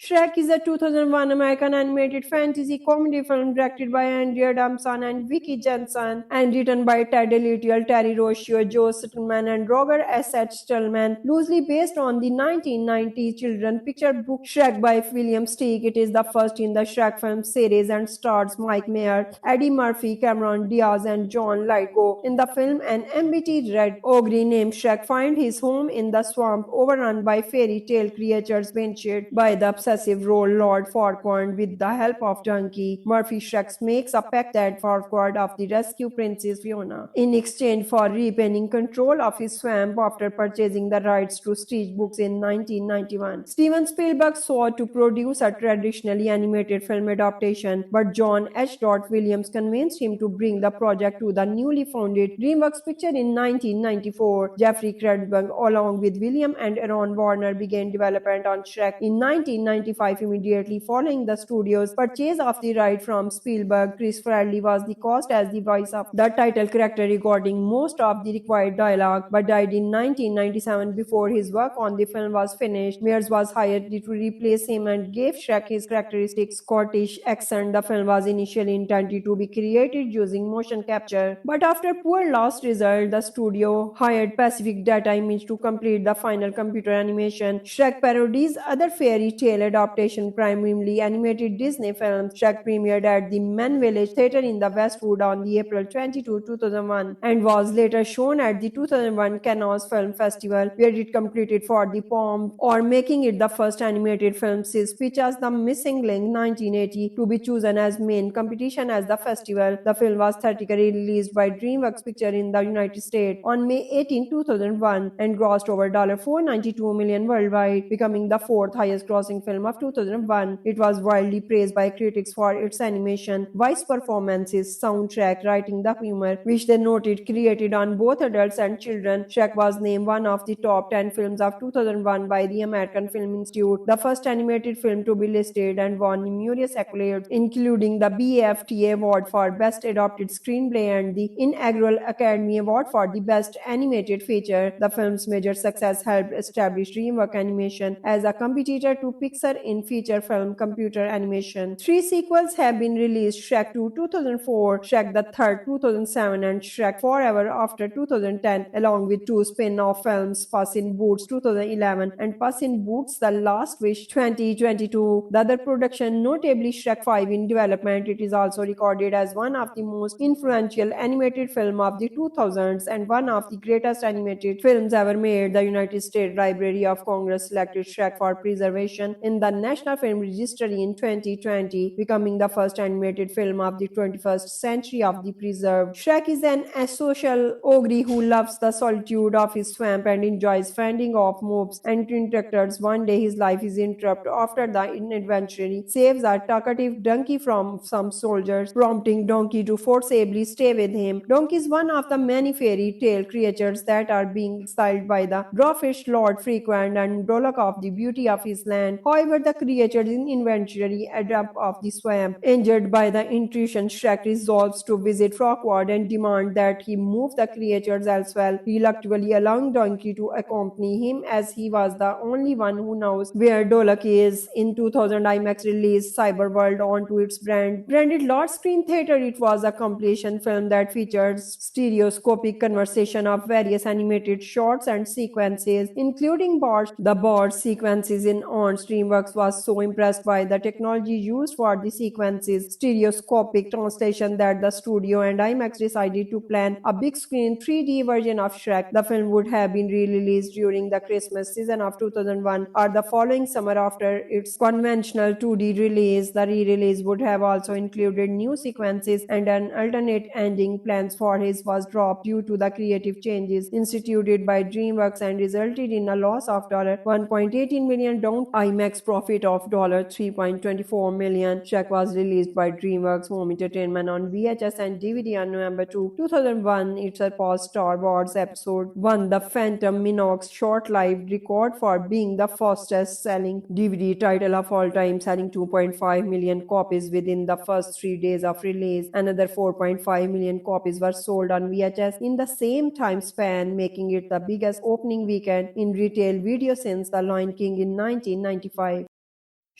Shrek is a 2001 American animated fantasy comedy film directed by Andrea Adamson and Vicky Jensen and written by Ted Little, Terry Rossio, Joe Stillman, and Roger S. H. Stillman, loosely based on the 1990 children's picture book Shrek by William Steig. It is the first in the Shrek film series and stars Mike Mayer, Eddie Murphy, Cameron Diaz, and John Lithgow. In the film, an empty red ogre named Shrek finds his home in the swamp overrun by fairy tale creatures vanquished by the obsessive Lord Farquaad. With the help of Donkey, Murphy Shrek makes a pact that Farquaad of the rescue Princess Fiona in exchange for repairing control of his swamp after purchasing the rights to Stitch books in 1991. Steven Spielberg sought to produce a traditionally animated film adaptation, but John H. Williams convinced him to bring the project to the newly founded DreamWorks Pictures in 1994. Jeffrey Krebsberg, along with William and Aaron Warner, began development on Shrek in 1995. Immediately following the studio's purchase of the right from Spielberg. Chris Farley was the cast as the voice of the title character, recording most of the required dialogue, but died in 1997 before his work on the film was finished. Mears was hired to replace him and gave Shrek his characteristic Scottish accent. The film was initially intended to be created using motion capture, but after poor last result, the studio hired Pacific Data Image to complete the final computer animation. Shrek parodies other fairy tale adaptation, primarily animated Disney film. Shrek premiered at the Men Village Theatre in the Westwood on the April 22, 2001 and was later shown at the 2001 Cannes Film Festival, where it competed for the Palme or making it the first animated film since Pixar's The Missing Link 1980 to be chosen as main competition as the festival. The film was theatrically released by DreamWorks Pictures in the United States on May 18, 2001 and grossed over $492 million worldwide, becoming the fourth highest grossing film of 2001. It was widely praised by critics for its animation, voice performances, soundtrack, writing, the humor, which they noted created on both adults and children. Shrek was named one of the top 10 films of 2001 by the American Film Institute, the first animated film to be listed, and won numerous accolades, including the BAFTA Award for Best Adapted Screenplay and the inaugural Academy Award for the Best Animated Feature. The film's major success helped establish DreamWorks Animation as a competitor to Pixar in feature film computer animation. Three sequels have been released: Shrek 2 2004, Shrek the Third 2007, and Shrek Forever After 2010, along with two spin-off films, Puss in Boots 2011 and Puss in Boots The Last Wish 2022. The other production, notably Shrek 5 in development, it is also recorded as one of the most influential animated film of the 2000s and one of the greatest animated films ever made. The United States Library of Congress selected Shrek for preservation in the National Film Registry in 2020, becoming the first animated film of the 21st century of the preserved. Shrek is an asocial ogre who loves the solitude of his swamp and enjoys fending off mobs and interrupters. One day his life is interrupted after the adventurer saves a talkative donkey from some soldiers, prompting Donkey to forcibly stay with him. Donkey is one of the many fairy tale creatures that are being exiled by the dwarfish Lord Frequent and Dolok of the beauty of his land. However, the creatures in eventually adapt of the swamp. Injured by the intrusion, Shrek resolves to visit Frogward and demand that he move the creatures elsewhere, reluctantly allowing Donkey to accompany him as he was the only one who knows where Dolok is. In 2000, IMAX released Cyberworld onto its branded large screen theater. It was a compilation film that features stereoscopic conversation of various animated shots and sequences, including the Bard sequences in On's. DreamWorks was so impressed by the technology used for the sequences, stereoscopic translation, that the studio and IMAX decided to plan a big screen 3D version of Shrek. The film would have been re-released during the Christmas season of 2001 or the following summer after its conventional 2D release. The re-release would have also included new sequences and an alternate ending. Plans for his was dropped due to the creative changes instituted by DreamWorks and resulted in a loss of $1.18 million, down IMAX profit of $3.24 million. Shrek was released by DreamWorks Home Entertainment on VHS and DVD on November 2, 2001. It surpassed Star Wars Episode 1, The Phantom Menace short-lived record for being the fastest-selling DVD title of all time, selling 2.5 million copies within the first 3 days of release. Another 4.5 million copies were sold on VHS in the same time span, making it the biggest opening weekend in retail video since The Lion King in 1995.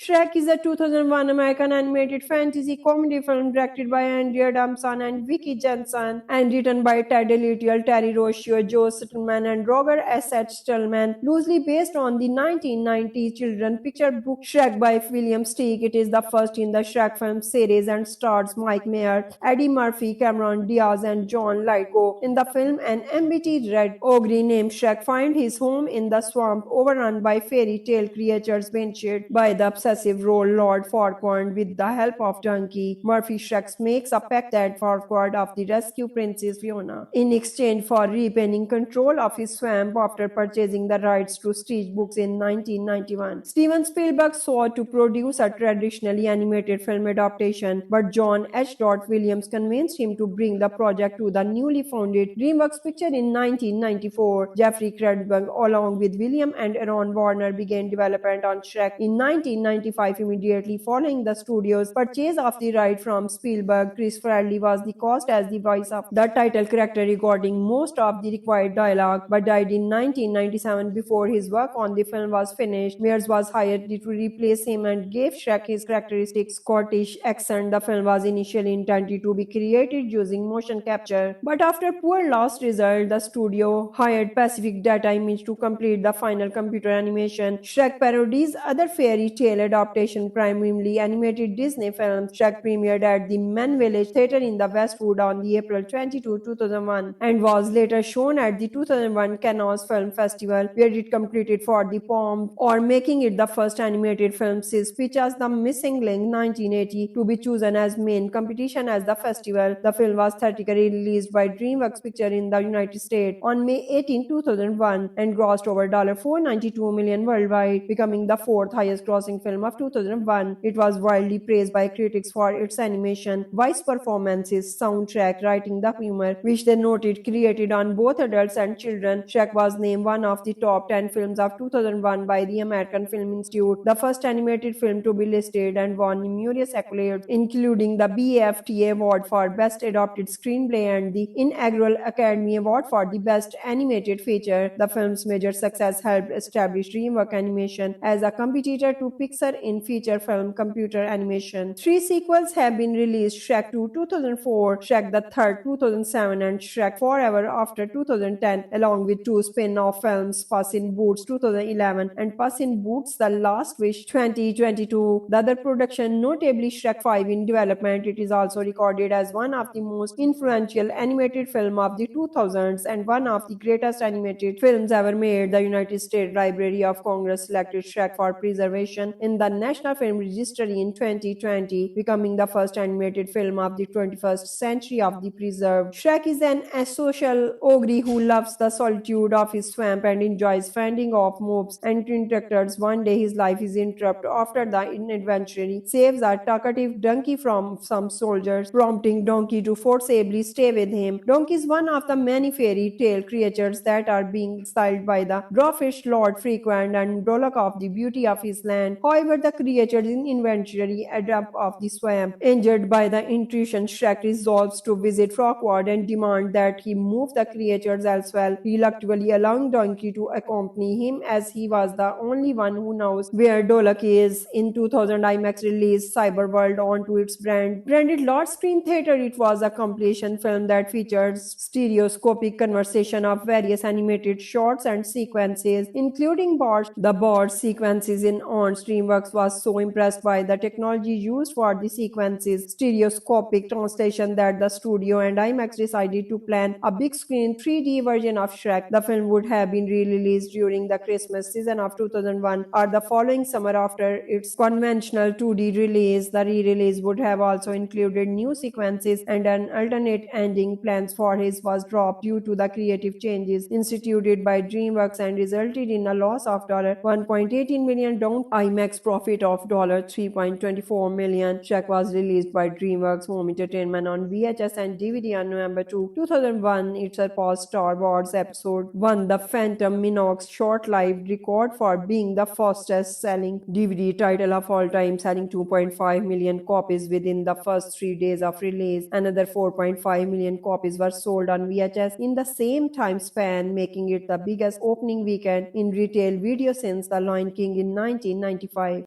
Shrek is a 2001 American animated fantasy comedy film directed by Andrea Adamson and Vicky Jensen and written by Ted Litial, Terry Rossio, Joe Stillman, and Roger S. H. Stillman, loosely based on the 1990 children's picture book Shrek by William Steig. It is the first in the Shrek film series and stars Mike Myers, Eddie Murphy, Cameron Diaz, and John Lithgow. In the film, an embittered red ogre named Shrek finds his home in the swamp overrun by fairy tale creatures benched by the obsessive Lord Farquaad. With the help of Donkey, Murphy Shrek makes a pact that Farquaad of the rescue Princess Fiona in exchange for repairing control of his swamp after purchasing the rights to Stitch books in 1991. Steven Spielberg sought to produce a traditionally animated film adaptation, but John H. Williams convinced him to bring the project to the newly founded DreamWorks Pictures in 1994. Jeffrey Krebsberg, along with William and Aaron Warner, began development on Shrek in 1995. Immediately following the studio's purchase of the right from Spielberg. Chris Farley was the cast as the voice of the title character, recording most of the required dialogue, but died in 1997 before his work on the film was finished. Myers was hired to replace him and gave Shrek his characteristic Scottish accent. The film was initially intended to be created using motion capture, but after poor last result, the studio hired Pacific Data Image to complete the final computer animation. Shrek parodies other fairy tale adaptation, primarily animated Disney film. Shrek premiered at the Men Village Theatre in the Westwood on the April 22, 2001 and was later shown at the 2001 Cannes Film Festival, where it competed for the Palme or making it the first animated film since Pixar's The Missing Link 1980 to be chosen as main competition as the festival. The film was theatrically released by DreamWorks Pictures in the United States on May 18, 2001 and grossed over $492 million worldwide, becoming the fourth highest grossing film of 2001. It was widely praised by critics for its animation, voice performances, soundtrack, writing, the humor, which they noted created on both adults and children. Shrek was named one of the top 10 films of 2001 by the American Film Institute, the first animated film to be listed, and won numerous accolades, including the BAFTA Award for Best Adapted Screenplay and the inaugural Academy Award for the Best Animated Feature. The film's major success helped establish DreamWorks Animation as a competitor to Pixar in feature film computer animation. Three sequels have been released: Shrek 2 2004, Shrek the Third 2007, and Shrek Forever After 2010, along with two spin-off films, Puss in Boots 2011 and Puss in Boots The Last Wish 2022. The other production, notably Shrek 5 in development, it is also recorded as one of the most influential animated film of the 2000s and one of the greatest animated films ever made. The United States Library of Congress selected Shrek for preservation in the National Film Registry in 2020, becoming the first animated film of the 21st century of the preserved. Shrek is an asocial ogre who loves the solitude of his swamp and enjoys fending off mobs and interactors. One day his life is interrupted after the adventurer saves a talkative donkey from some soldiers, prompting Donkey to forcibly stay with him. Donkey is one of the many fairy tale creatures that are being exiled by the dwarfish Lord Frequent and Dolok of the beauty of his land. However, the creatures in eventually adapt of the swamp. Injured by the intrusion, Shrek resolves to visit Frogward and demand that he move the creatures elsewhere, reluctantly allowing Donkey to accompany him as he was the only one who knows where Dolok is. In 2000, IMAX released Cyberworld onto its branded large screen theater. It was a compilation film that features stereoscopic conversation of various animated shots and sequences, including bars. The bar sequences in On DreamWorks was so impressed by the technology used for the sequences, stereoscopic translation, that the studio and IMAX decided to plan a big screen 3D version of Shrek. The film would have been re-released during the Christmas season of 2001 or the following summer after its conventional 2D release. The re-release would have also included new sequences and an alternate ending. Plans for his was dropped due to the creative changes instituted by DreamWorks and resulted in a loss of $1.18 million down IMAX profit of $3.24 million. Shrek was released by DreamWorks Home Entertainment on VHS and DVD on November 2, 2001. It surpassed Star Wars Episode 1, The Phantom Menace short-lived record for being the fastest-selling DVD title of all time, selling 2.5 million copies within the first 3 days of release. Another 4.5 million copies were sold on VHS in the same time span, making it the biggest opening weekend in retail video since The Lion King in 1995.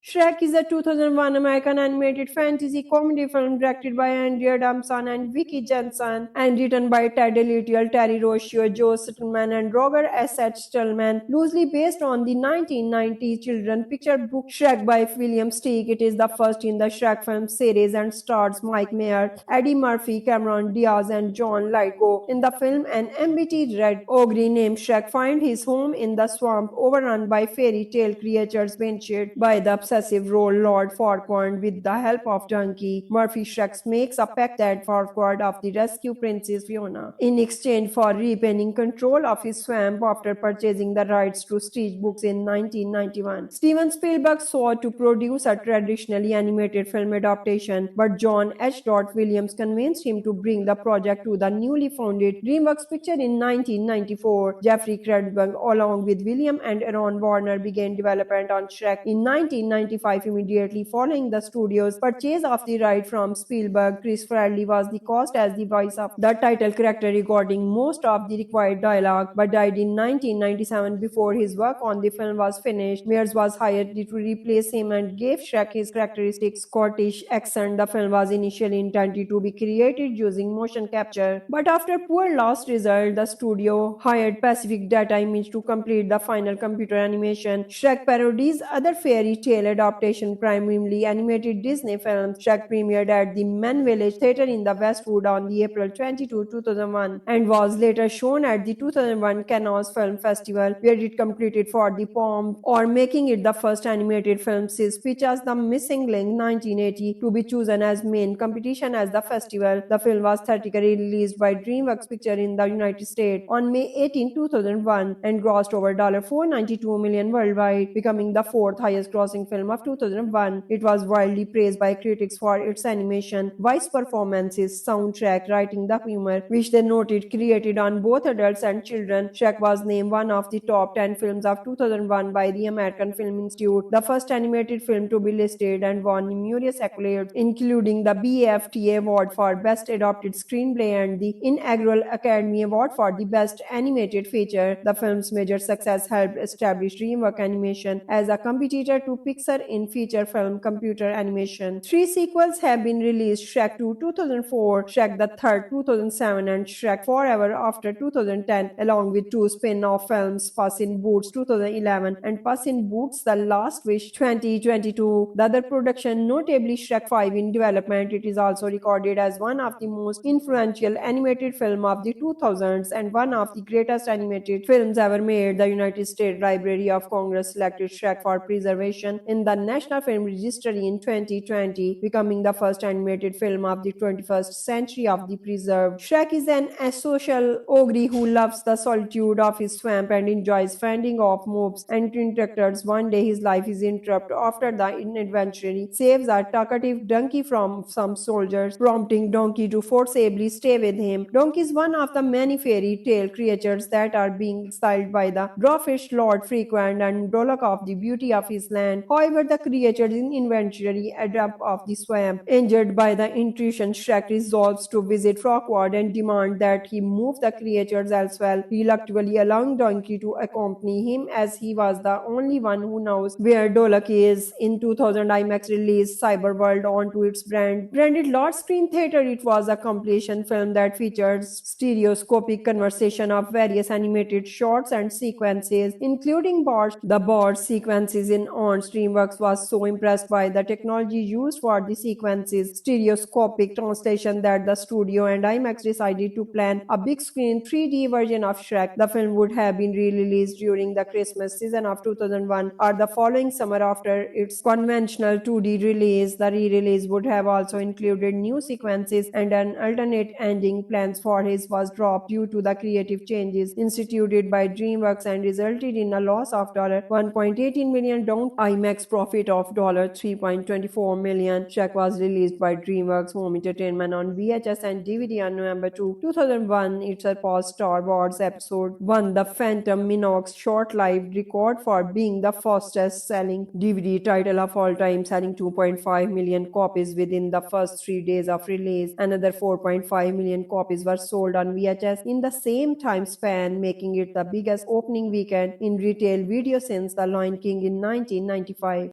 Shrek is a 2001 American animated fantasy comedy film directed by Andrea Damson and Vicky Jensen and written by Ted Little, Terry Rossio, Joe Stillman, and Roger S. Stillman, loosely based on the 1990 children's picture book Shrek by William Steig. It is the first in the Shrek film series and stars Mike Meyer, Eddie Murphy, Cameron Diaz, and John Lithgow. In the film, an embittered red ogre named Shrek finds his home in the swamp overrun by fairy tale creatures ventured by the obsessive role Lord Farquaad. With the help of Donkey, Murphy Shrek makes a pact that Farquaad of the rescue Princess Fiona in exchange for repairing control of his swamp after purchasing the rights to Stitch books in 1991. Steven Spielberg sought to produce a traditionally animated film adaptation, but John H. Williams convinced him to bring the project to the newly founded DreamWorks Picture in 1994. Jeffrey Krenberg, along with William and Aaron Warner, began development on Shrek in 1995. Immediately following the studio's purchase of the right from Spielberg. Chris Farley was the cast as the voice of the title character, recording most of the required dialogue, but died in 1997 before his work on the film was finished. Mears was hired to replace him and gave Shrek his characteristic Scottish accent. The film was initially intended to be created using motion capture, but after poor last result, the studio hired Pacific Data Image to complete the final computer animation. Shrek parodies other fairy tale adaptation, primarily animated Disney film. Shrek premiered at the Men Village Theatre in the Westwood on the April 22, 2001 and was later shown at the 2001 Cannes Film Festival, where it competed for the Palme or making it the first animated film since Pixar's The Missing Link 1980 to be chosen as main competition as the festival. The film was theatrically released by DreamWorks Picture in the United States on May 18, 2001 and grossed over $492 million worldwide, becoming the fourth highest grossing film of 2001. It was widely praised by critics for its animation, voice performances, soundtrack, writing, the humor, which they noted created on both adults and children. Shrek was named one of the top 10 films of 2001 by the American Film Institute, the first animated film to be listed, and won numerous accolades, including the BAFTA Award for Best Adapted Screenplay and the inaugural Academy Award for the Best Animated Feature. The film's major success helped establish DreamWorks Animation as a competitor to Pixar in feature film computer animation. Three sequels have been released: Shrek 2 2004, Shrek the Third 2007, and Shrek Forever After 2010, along with two spin-off films, Puss in Boots 2011 and Puss in Boots The Last Wish 2022. The other production, notably Shrek 5 in development, it is also recorded as one of the most influential animated film of the 2000s and one of the greatest animated films ever made. The United States Library of Congress selected Shrek for preservation in the National Film Registry in 2020, becoming the first animated film of the 21st century of the preserved. Shrek is an asocial ogre who loves the solitude of his swamp and enjoys fending off mobs and interrupters. One day his life is interrupted after the adventurer saves a talkative donkey from some soldiers, prompting Donkey to forcibly stay with him. Donkey is one of the many fairy tale creatures that are being exiled by the dwarfish Lord Frequent and Dolok of the beauty of his land. However, the creatures in eventually adapt of the swamp. Injured by the intrusion, Shrek resolves to visit Frogward and demand that he move the creatures elsewhere, reluctantly allowing Donkey to accompany him as he was the only one who knows where Dolok is. In 2000, IMAX released Cyberworld onto its branded large screen theater. It was a compilation film that features stereoscopic conversation of various animated shots and sequences, including the Bard sequences in On's. DreamWorks was so impressed by the technology used for the sequences, stereoscopic translation, that the studio and IMAX decided to plan a big screen 3D version of Shrek. The film would have been re-released during the Christmas season of 2001 or the following summer after its conventional 2D release. The re-release would have also included new sequences and an alternate ending. Plans for his was dropped due to the creative changes instituted by DreamWorks and resulted in a loss of $1.18 million down IMAX profit of $3.24 million. Shrek was released by DreamWorks Home Entertainment on VHS and DVD on November 2, 2001. It surpassed Star Wars Episode 1, The Phantom Menace short-lived record for being the fastest-selling DVD title of all time, selling 2.5 million copies within the first 3 days of release. Another 4.5 million copies were sold on VHS in the same time span, making it the biggest opening weekend in retail video since The Lion King in 1995.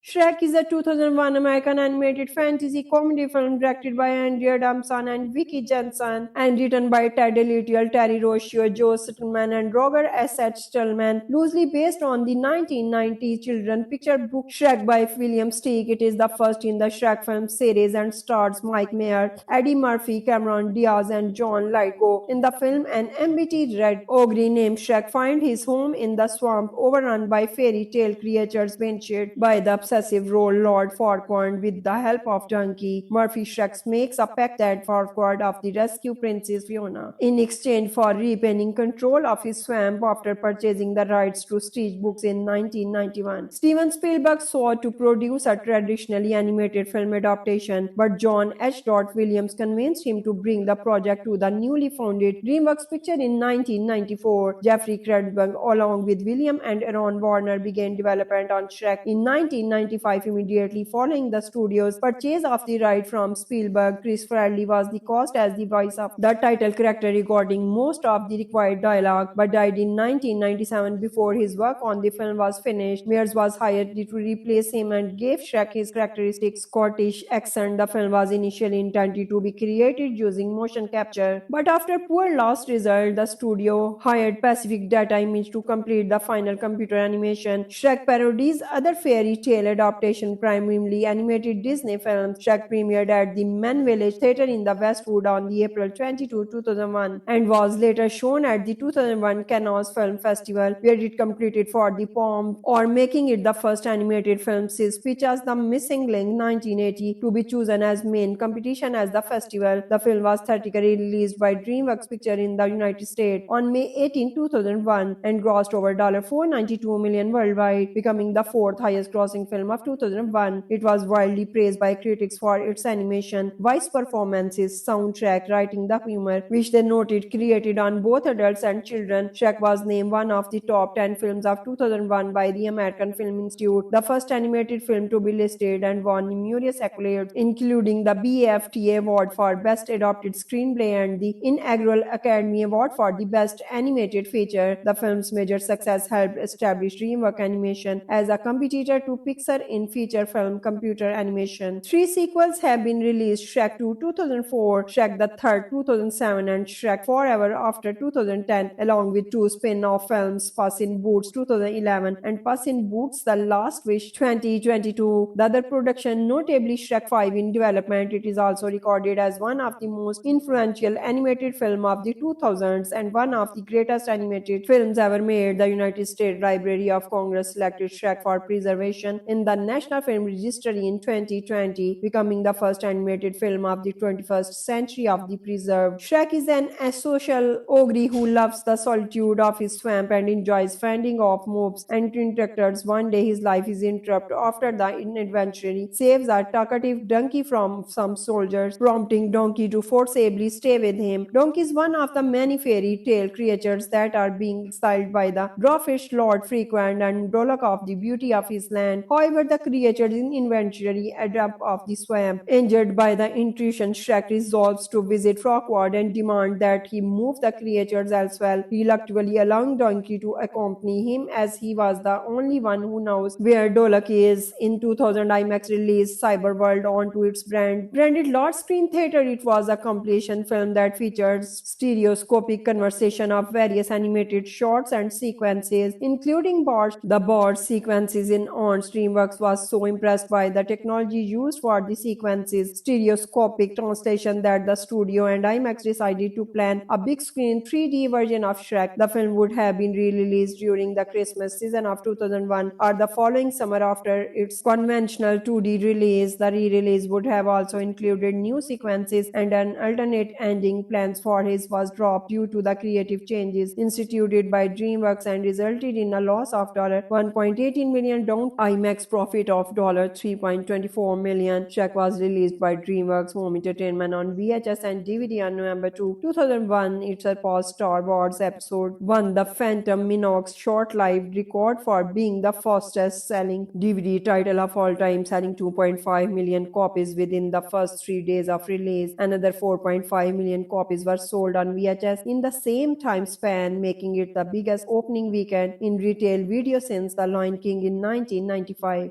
Shrek is a 2001 American animated fantasy comedy film directed by Andrea Adamson and Vicky Jensen and written by Ted Little, Terry Rossio, Joe Stillman, and Roger S. H. Stillman, loosely based on the 1990 children's picture book Shrek by William Steig. It is the first in the Shrek film series and stars Mike Meyer, Eddie Murphy, Cameron Diaz, and John Lithgow. In the film, an embittered red ogre named Shrek finds his home in the swamp overrun by fairy tale creatures ventured by the obsessive role Lord Farquaad. With the help of Donkey, Murphy Shrek makes a pact that Farquaad of the rescue Princess Fiona in exchange for repairing control of his swamp after purchasing the rights to Stitch books in 1991. Steven Spielberg sought to produce a traditionally animated film adaptation, but John H. Williams convinced him to bring the project to the newly founded DreamWorks Picture in 1994. Jeffrey Krenberg, along with William and Aaron Warner, began development on Shrek in 1995. Immediately following the studio's purchase of the right from Spielberg, Chris Farley was the cast as the voice of the title character, recording most of the required dialogue, but died in 1997 before his work on the film was finished. Mears was hired to replace him and gave Shrek his characteristic Scottish accent. The film was initially intended to be created using motion capture, but after poor last result, the studio hired Pacific Data Image to complete the final computer animation. Shrek parodies other fairy tale adaptation, primarily animated Disney films. Shrek premiered at the Men Village Theatre in the Westwood on the April 22, 2001 and was later shown at the 2001 Cannes Film Festival, where it competed for the Palme or making it the first animated film since Pixar's The Missing Link 1980 to be chosen as main competition as the festival. The film was theatrically released by DreamWorks Pictures in the United States on May 18, 2001 and grossed over $492 million worldwide, becoming the fourth highest grossing film of 2001. It was widely praised by critics for its animation, voice performances, soundtrack, writing, the humor, which they noted created on both adults and children. Shrek was named one of the top 10 films of 2001 by the American Film Institute, the first animated film to be listed, and won numerous accolades, including the BAFTA Award for Best Adapted Screenplay and the inaugural Academy Award for the Best Animated Feature. The film's major success helped establish DreamWorks Animation as a competitor to Pixar in feature film computer animation. 3 sequels have been released: Shrek 2 2004, Shrek the Third 2007, and Shrek Forever After 2010, along with 2 spin-off films, Puss in Boots 2011 and Puss in Boots: The Last Wish 2022. The other production, notably Shrek 5 in development, it is also recorded as one of the most influential animated film of the 2000s and one of the greatest animated films ever made. The United States Library of Congress selected Shrek for preservation in the National Film Registry in 2020, becoming the first animated film of the 21st century of the preserved. Shrek is an asocial ogre who loves the solitude of his swamp and enjoys fending off mobs and interactors. One day his life is interrupted after the adventurer saves a talkative donkey from some soldiers, prompting Donkey to forcibly stay with him. Donkey is one of the many fairy tale creatures that are being exiled by the dwarfish Lord Frequent and Dolok of the beauty of his land. However, the creatures in eventually adapt of the swamp. Injured by the intrusion, Shrek resolves to visit Frogward and demand that he move the creatures elsewhere, reluctantly allowing Donkey to accompany him as he was the only one who knows where Dolok is. In 2000, IMAX released Cyberworld onto its branded large screen theater. It was a compilation film that features stereoscopic conversation of various animated shots and sequences, including Bart. The Bart sequences in On DreamWorks was so impressed by the technology used for the sequences, stereoscopic translation, that the studio and IMAX decided to plan a big screen 3D version of Shrek. The film would have been re-released during the Christmas season of 2001 or the following summer after its conventional 2D release. The re-release would have also included new sequences and an alternate ending. Plans for his was dropped due to the creative changes instituted by DreamWorks and resulted in a loss of $1.18 million, down IMAX profit of $3.24 million. Shrek was released by DreamWorks Home Entertainment on VHS and DVD on November 2, 2001. It surpassed Star Wars Episode 1, The Phantom Menace, short-lived record for being the fastest-selling DVD title of all time, selling 2.5 million copies within the first 3 days of release. Another 4.5 million copies were sold on VHS in the same time span, making it the biggest opening weekend in retail video since The Lion King in 1995.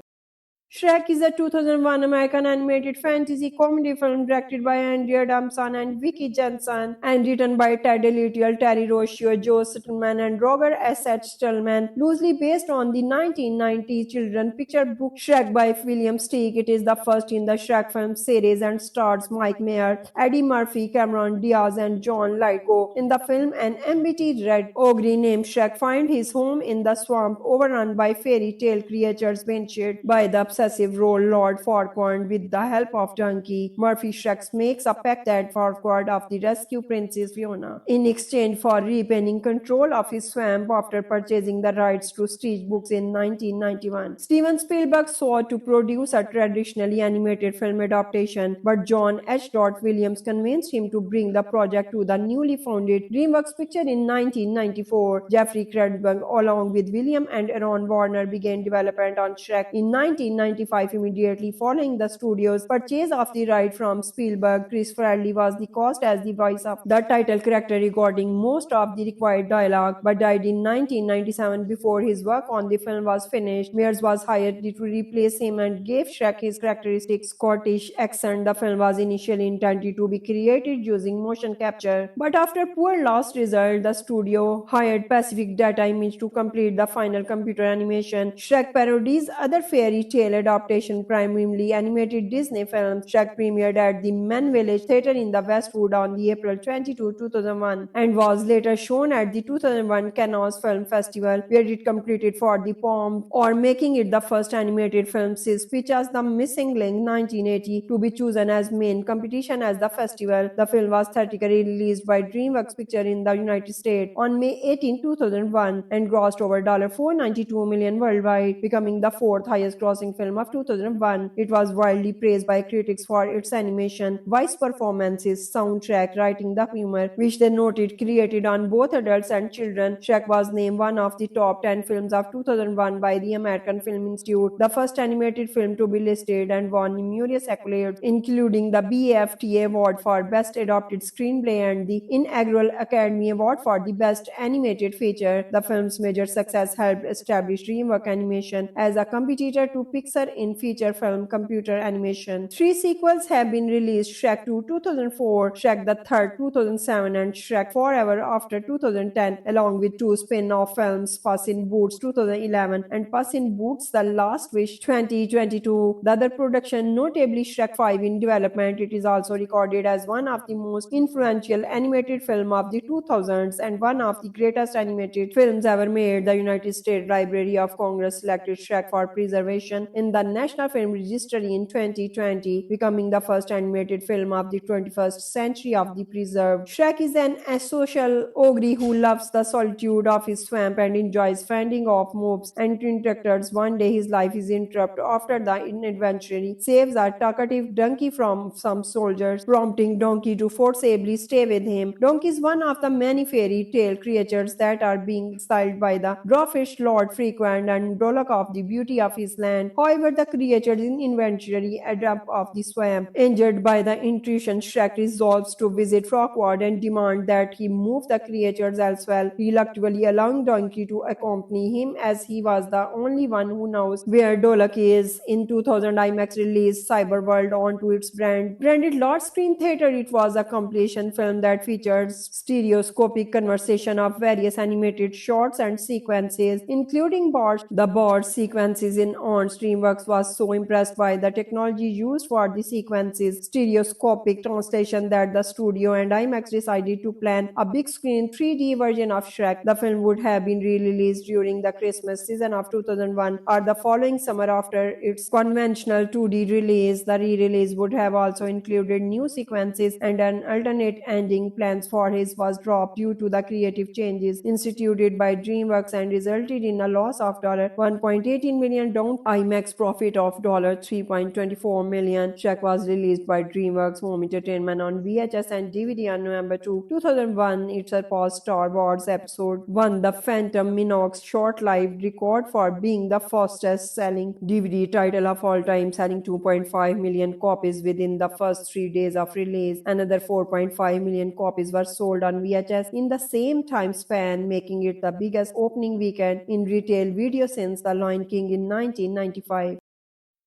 Shrek is a 2001 American animated fantasy comedy film directed by Andrea Damson and Vicky Jensen and written by Ted Elliott, Terry Rossio, Joe Stillman, and Roger S. Stillman, loosely based on the 1990 children's picture book Shrek by William Steig. It is the first in the Shrek film series and stars Mike Meyer, Eddie Murphy, Cameron Diaz, and John Lithgow. In the film, an embittered red ogre named Shrek finds his home in the swamp overrun by fairy tale creatures ventured by the obsessive role Lord Farquaad. With the help of Donkey, Murphy Shrek makes a pact that Farquaad of the rescue Princess Fiona in exchange for repairing control of his swamp after purchasing the rights to Stitch books in 1991. Steven Spielberg sought to produce a traditionally animated film adaptation, but John H. Williams convinced him to bring the project to the newly founded DreamWorks Picture in 1994. Jeffrey Krebsberg, along with William and Aaron Warner, began development on Shrek in 1995. Immediately following the studio's purchase of the right from Spielberg. Chris Farley was the cast as the voice of the title character, recording most of the required dialogue, but died in 1997 before his work on the film was finished. Mears was hired to replace him and gave Shrek his characteristic Scottish accent. The film was initially intended to be created using motion capture, but after poor last result, the studio hired Pacific Data Image to complete the final computer animation. Shrek parodies other fairy tale adaptation, primarily animated Disney films. Shrek premiered at the Men Village Theatre in the Westwood on the April 22, 2001 and was later shown at the 2001 Cannes Film Festival, where it competed for the Palme or making it the first animated film since Pixar's The Missing Link 1980 to be chosen as main competition as the festival. The film was theatrically released by DreamWorks Pictures in the United States on May 18, 2001 and grossed over $492 million worldwide, becoming the fourth highest grossing film of 2001. It was widely praised by critics for its animation, voice performances, soundtrack, writing, the humor, which they noted created on both adults and children. Shrek was named one of the top 10 films of 2001 by the American Film Institute, the first animated film to be listed, and won numerous accolades, including the BAFTA Award for Best Adapted Screenplay and the inaugural Academy Award for the Best Animated Feature. The film's major success helped establish DreamWorks Animation as a competitor to Pixar in feature film computer animation. Three sequels have been released: Shrek 2 2004, Shrek the Third 2007, and Shrek Forever After 2010, along with two spin-off films, Puss in Boots 2011 and Puss in Boots The Last Wish 2022. The other production, notably Shrek 5 in development, it is also recorded as one of the most influential animated film of the 2000s and one of the greatest animated films ever made. The United States Library of Congress selected Shrek for preservation in the National Film Registry in 2020, becoming the first animated film of the 21st century of the preserved. Shrek is an asocial ogre who loves the solitude of his swamp and enjoys fending off mobs and interrupters. One day his life is interrupted after the adventurer saves a talkative donkey from some soldiers, prompting Donkey to forcibly stay with him. Donkey is one of the many fairy tale creatures that are being exiled by the dwarfish Lord Frequent and Dolok of the beauty of his land. However, the creatures in eventually adapt of the swamp. Injured by the intrusion, Shrek resolves to visit Frogward and demand that he move the creatures elsewhere, reluctantly allowing Donkey to accompany him as he was the only one who knows where Dolok is. In 2000, IMAX released Cyberworld onto its branded large screen theater. It was a compilation film that features stereoscopic conversation of various animated shots and sequences, including Bart. The Bart sequences in on DreamWorks was so impressed by the technology used for the sequences, stereoscopic translation, that the studio and IMAX decided to plan a big screen 3D version of Shrek. The film would have been re-released during the Christmas season of 2001 or the following summer after its conventional 2D release. The re-release would have also included new sequences and an alternate ending. Plans for his was dropped due to the creative changes instituted by DreamWorks and resulted in a loss of $1.18 million, down IMAX profit of $3.24 million. Shrek was released by DreamWorks Home Entertainment on VHS and DVD on November 2, 2001. It surpassed Star Wars Episode 1, The Phantom Menace, short-lived record for being the fastest-selling DVD title of all time, selling 2.5 million copies within the first 3 days of release. Another 4.5 million copies were sold on VHS in the same time span, making it the biggest opening weekend in retail video since The Lion King in 1995.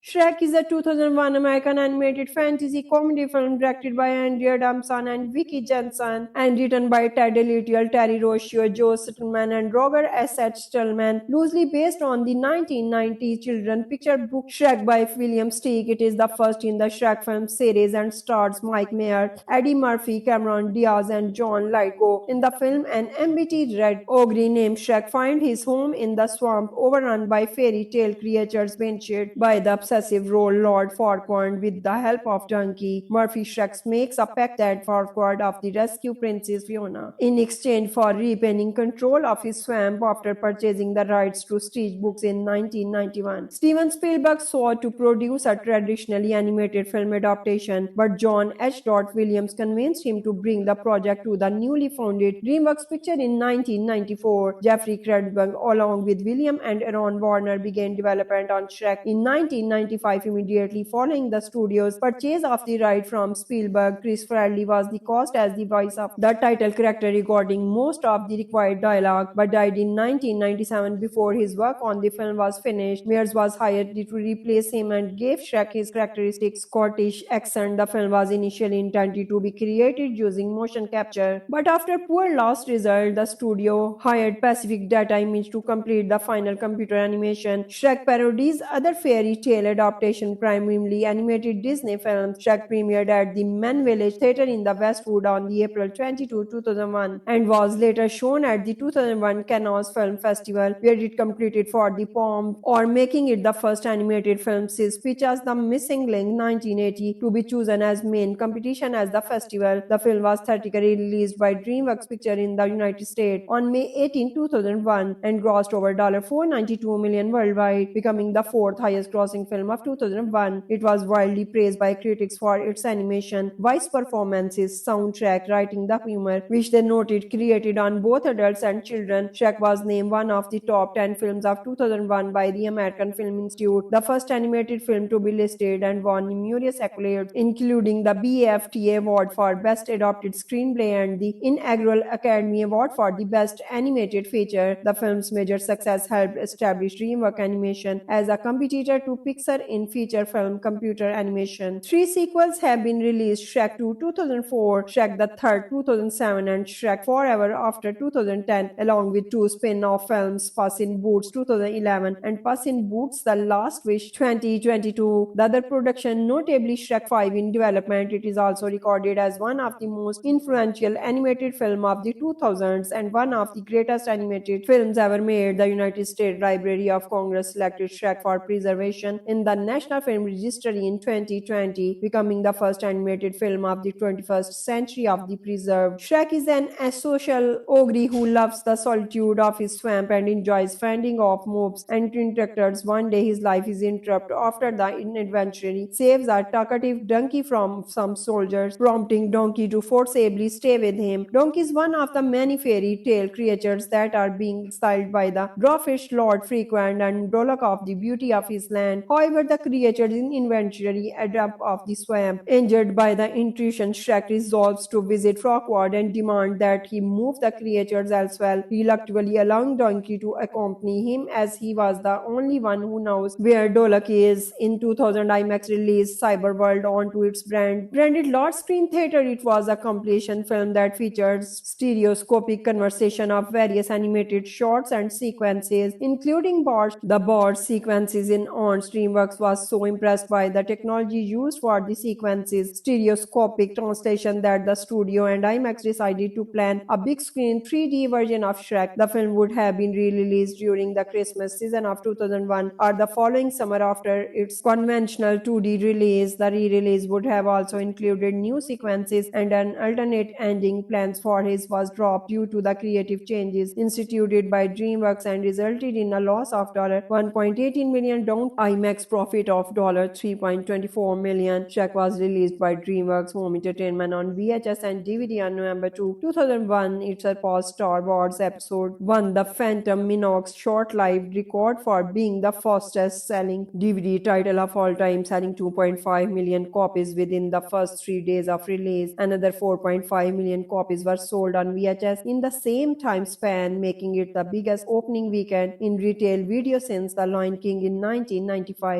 Shrek is a 2001 American animated fantasy comedy film directed by Andrea Damson and Vicky Jensen and written by Ted Litial, Terry Rossio, Joe Stillman, and Roger S. H. Stillman, loosely based on the 1990 children's picture book Shrek by William Steig. It is the first in the Shrek film series and stars Mike Mayer, Eddie Murphy, Cameron Diaz, and John Lithgow. In the film, an empty red ogre named Shrek finds his home in the swamp overrun by fairy tale creatures vanquished by the obsessive Lord Farquaad. With the help of Donkey, Murphy Shrek makes a pact that Farquaad of the rescue Princess Fiona in exchange for repairing control of his swamp after purchasing the rights to Stitch books in 1991. Steven Spielberg sought to produce a traditionally animated film adaptation, but John H. Williams convinced him to bring the project to the newly founded DreamWorks Pictures in 1994. Jeffrey Kredberg, along with William and Aaron Warner, began development on Shrek in 1995. Immediately following the studio's purchase of the right from Spielberg. Chris Farley was the cast as the voice of the title character, recording most of the required dialogue, but died in 1997 before his work on the film was finished. Mears was hired to replace him and gave Shrek his characteristic Scottish accent. The film was initially intended to be created using motion capture, but after poor last result, the studio hired Pacific Data Image to complete the final computer animation. Shrek parodies other fairy tale adaptation, primarily animated Disney film. Shrek premiered at the Men Village Theatre in the Westwood on the April 22, 2001 and was later shown at the 2001 Cannes Film Festival, where it competed for the Palme or making it the first animated film since Pixar's The Missing Link 1980 to be chosen as main competition as the festival. The film was theatrically released by DreamWorks Pictures in the United States on May 18, 2001 and grossed over $492 million worldwide, becoming the fourth highest grossing film of 2001. It was widely praised by critics for its animation, voice performances, soundtrack, writing, the humor, which they noted created on both adults and children. Shrek was named one of the top 10 films of 2001 by the American Film Institute, the first animated film to be listed, and won numerous accolades, including the BAFTA Award for Best Adapted Screenplay and the inaugural Academy Award for the Best Animated Feature. The film's major success helped establish DreamWorks Animation as a competitor to Pixar in feature film computer animation. 3 sequels have been released: Shrek 2 2004, Shrek the Third 2007, and Shrek Forever After 2010, along with 2 spin-off films, Puss in Boots 2011 and Puss in Boots: The Last Wish 2022. The other production, notably Shrek 5 in development, it is also recorded as one of the most influential animated film of the 2000s and one of the greatest animated films ever made. The United States Library of Congress selected Shrek for preservation in the National Film Registry in 2020, becoming the first animated film of the 21st century of the preserved. Shrek is an asocial ogre who loves the solitude of his swamp and enjoys fending off mobs and interrupters. One day his life is interrupted after the adventurer saves a talkative donkey from some soldiers, prompting Donkey to forcibly stay with him. Donkey is one of the many fairy tale creatures that are being exiled by the dwarfish Lord Frequent and Dolok of the beauty of his land. However, the creatures in eventually adapt of the swamp. Injured by the intrusion, Shrek resolves to visit Frogward and demand that he move the creatures elsewhere, reluctantly allowing Donkey to accompany him as he was the only one who knows where Dolok is. In 2000, IMAX released Cyberworld onto its branded large screen theater. It was a compilation film that features stereoscopic conversation of various animated shots and sequences, including Bart. The Bart sequences in on DreamWorks was so impressed by the technology used for the sequences, stereoscopic translation, that the studio and IMAX decided to plan a big screen 3D version of Shrek. The film would have been re-released during the Christmas season of 2001 or the following summer after its conventional 2D release. The re-release would have also included new sequences and an alternate ending. Plans for his was dropped due to the creative changes instituted by DreamWorks and resulted in a loss of $1.18 million, down IMAX profit of $3.24 million. Shrek was released by DreamWorks Home Entertainment on VHS and DVD on November 2, 2001. It surpassed Star Wars Episode 1, The Phantom Menace, short-lived record for being the fastest-selling DVD title of all time, selling 2.5 million copies within the first 3 days of release. Another 4.5 million copies were sold on VHS in the same time span, making it the biggest opening weekend in retail video since The Lion King in 1995.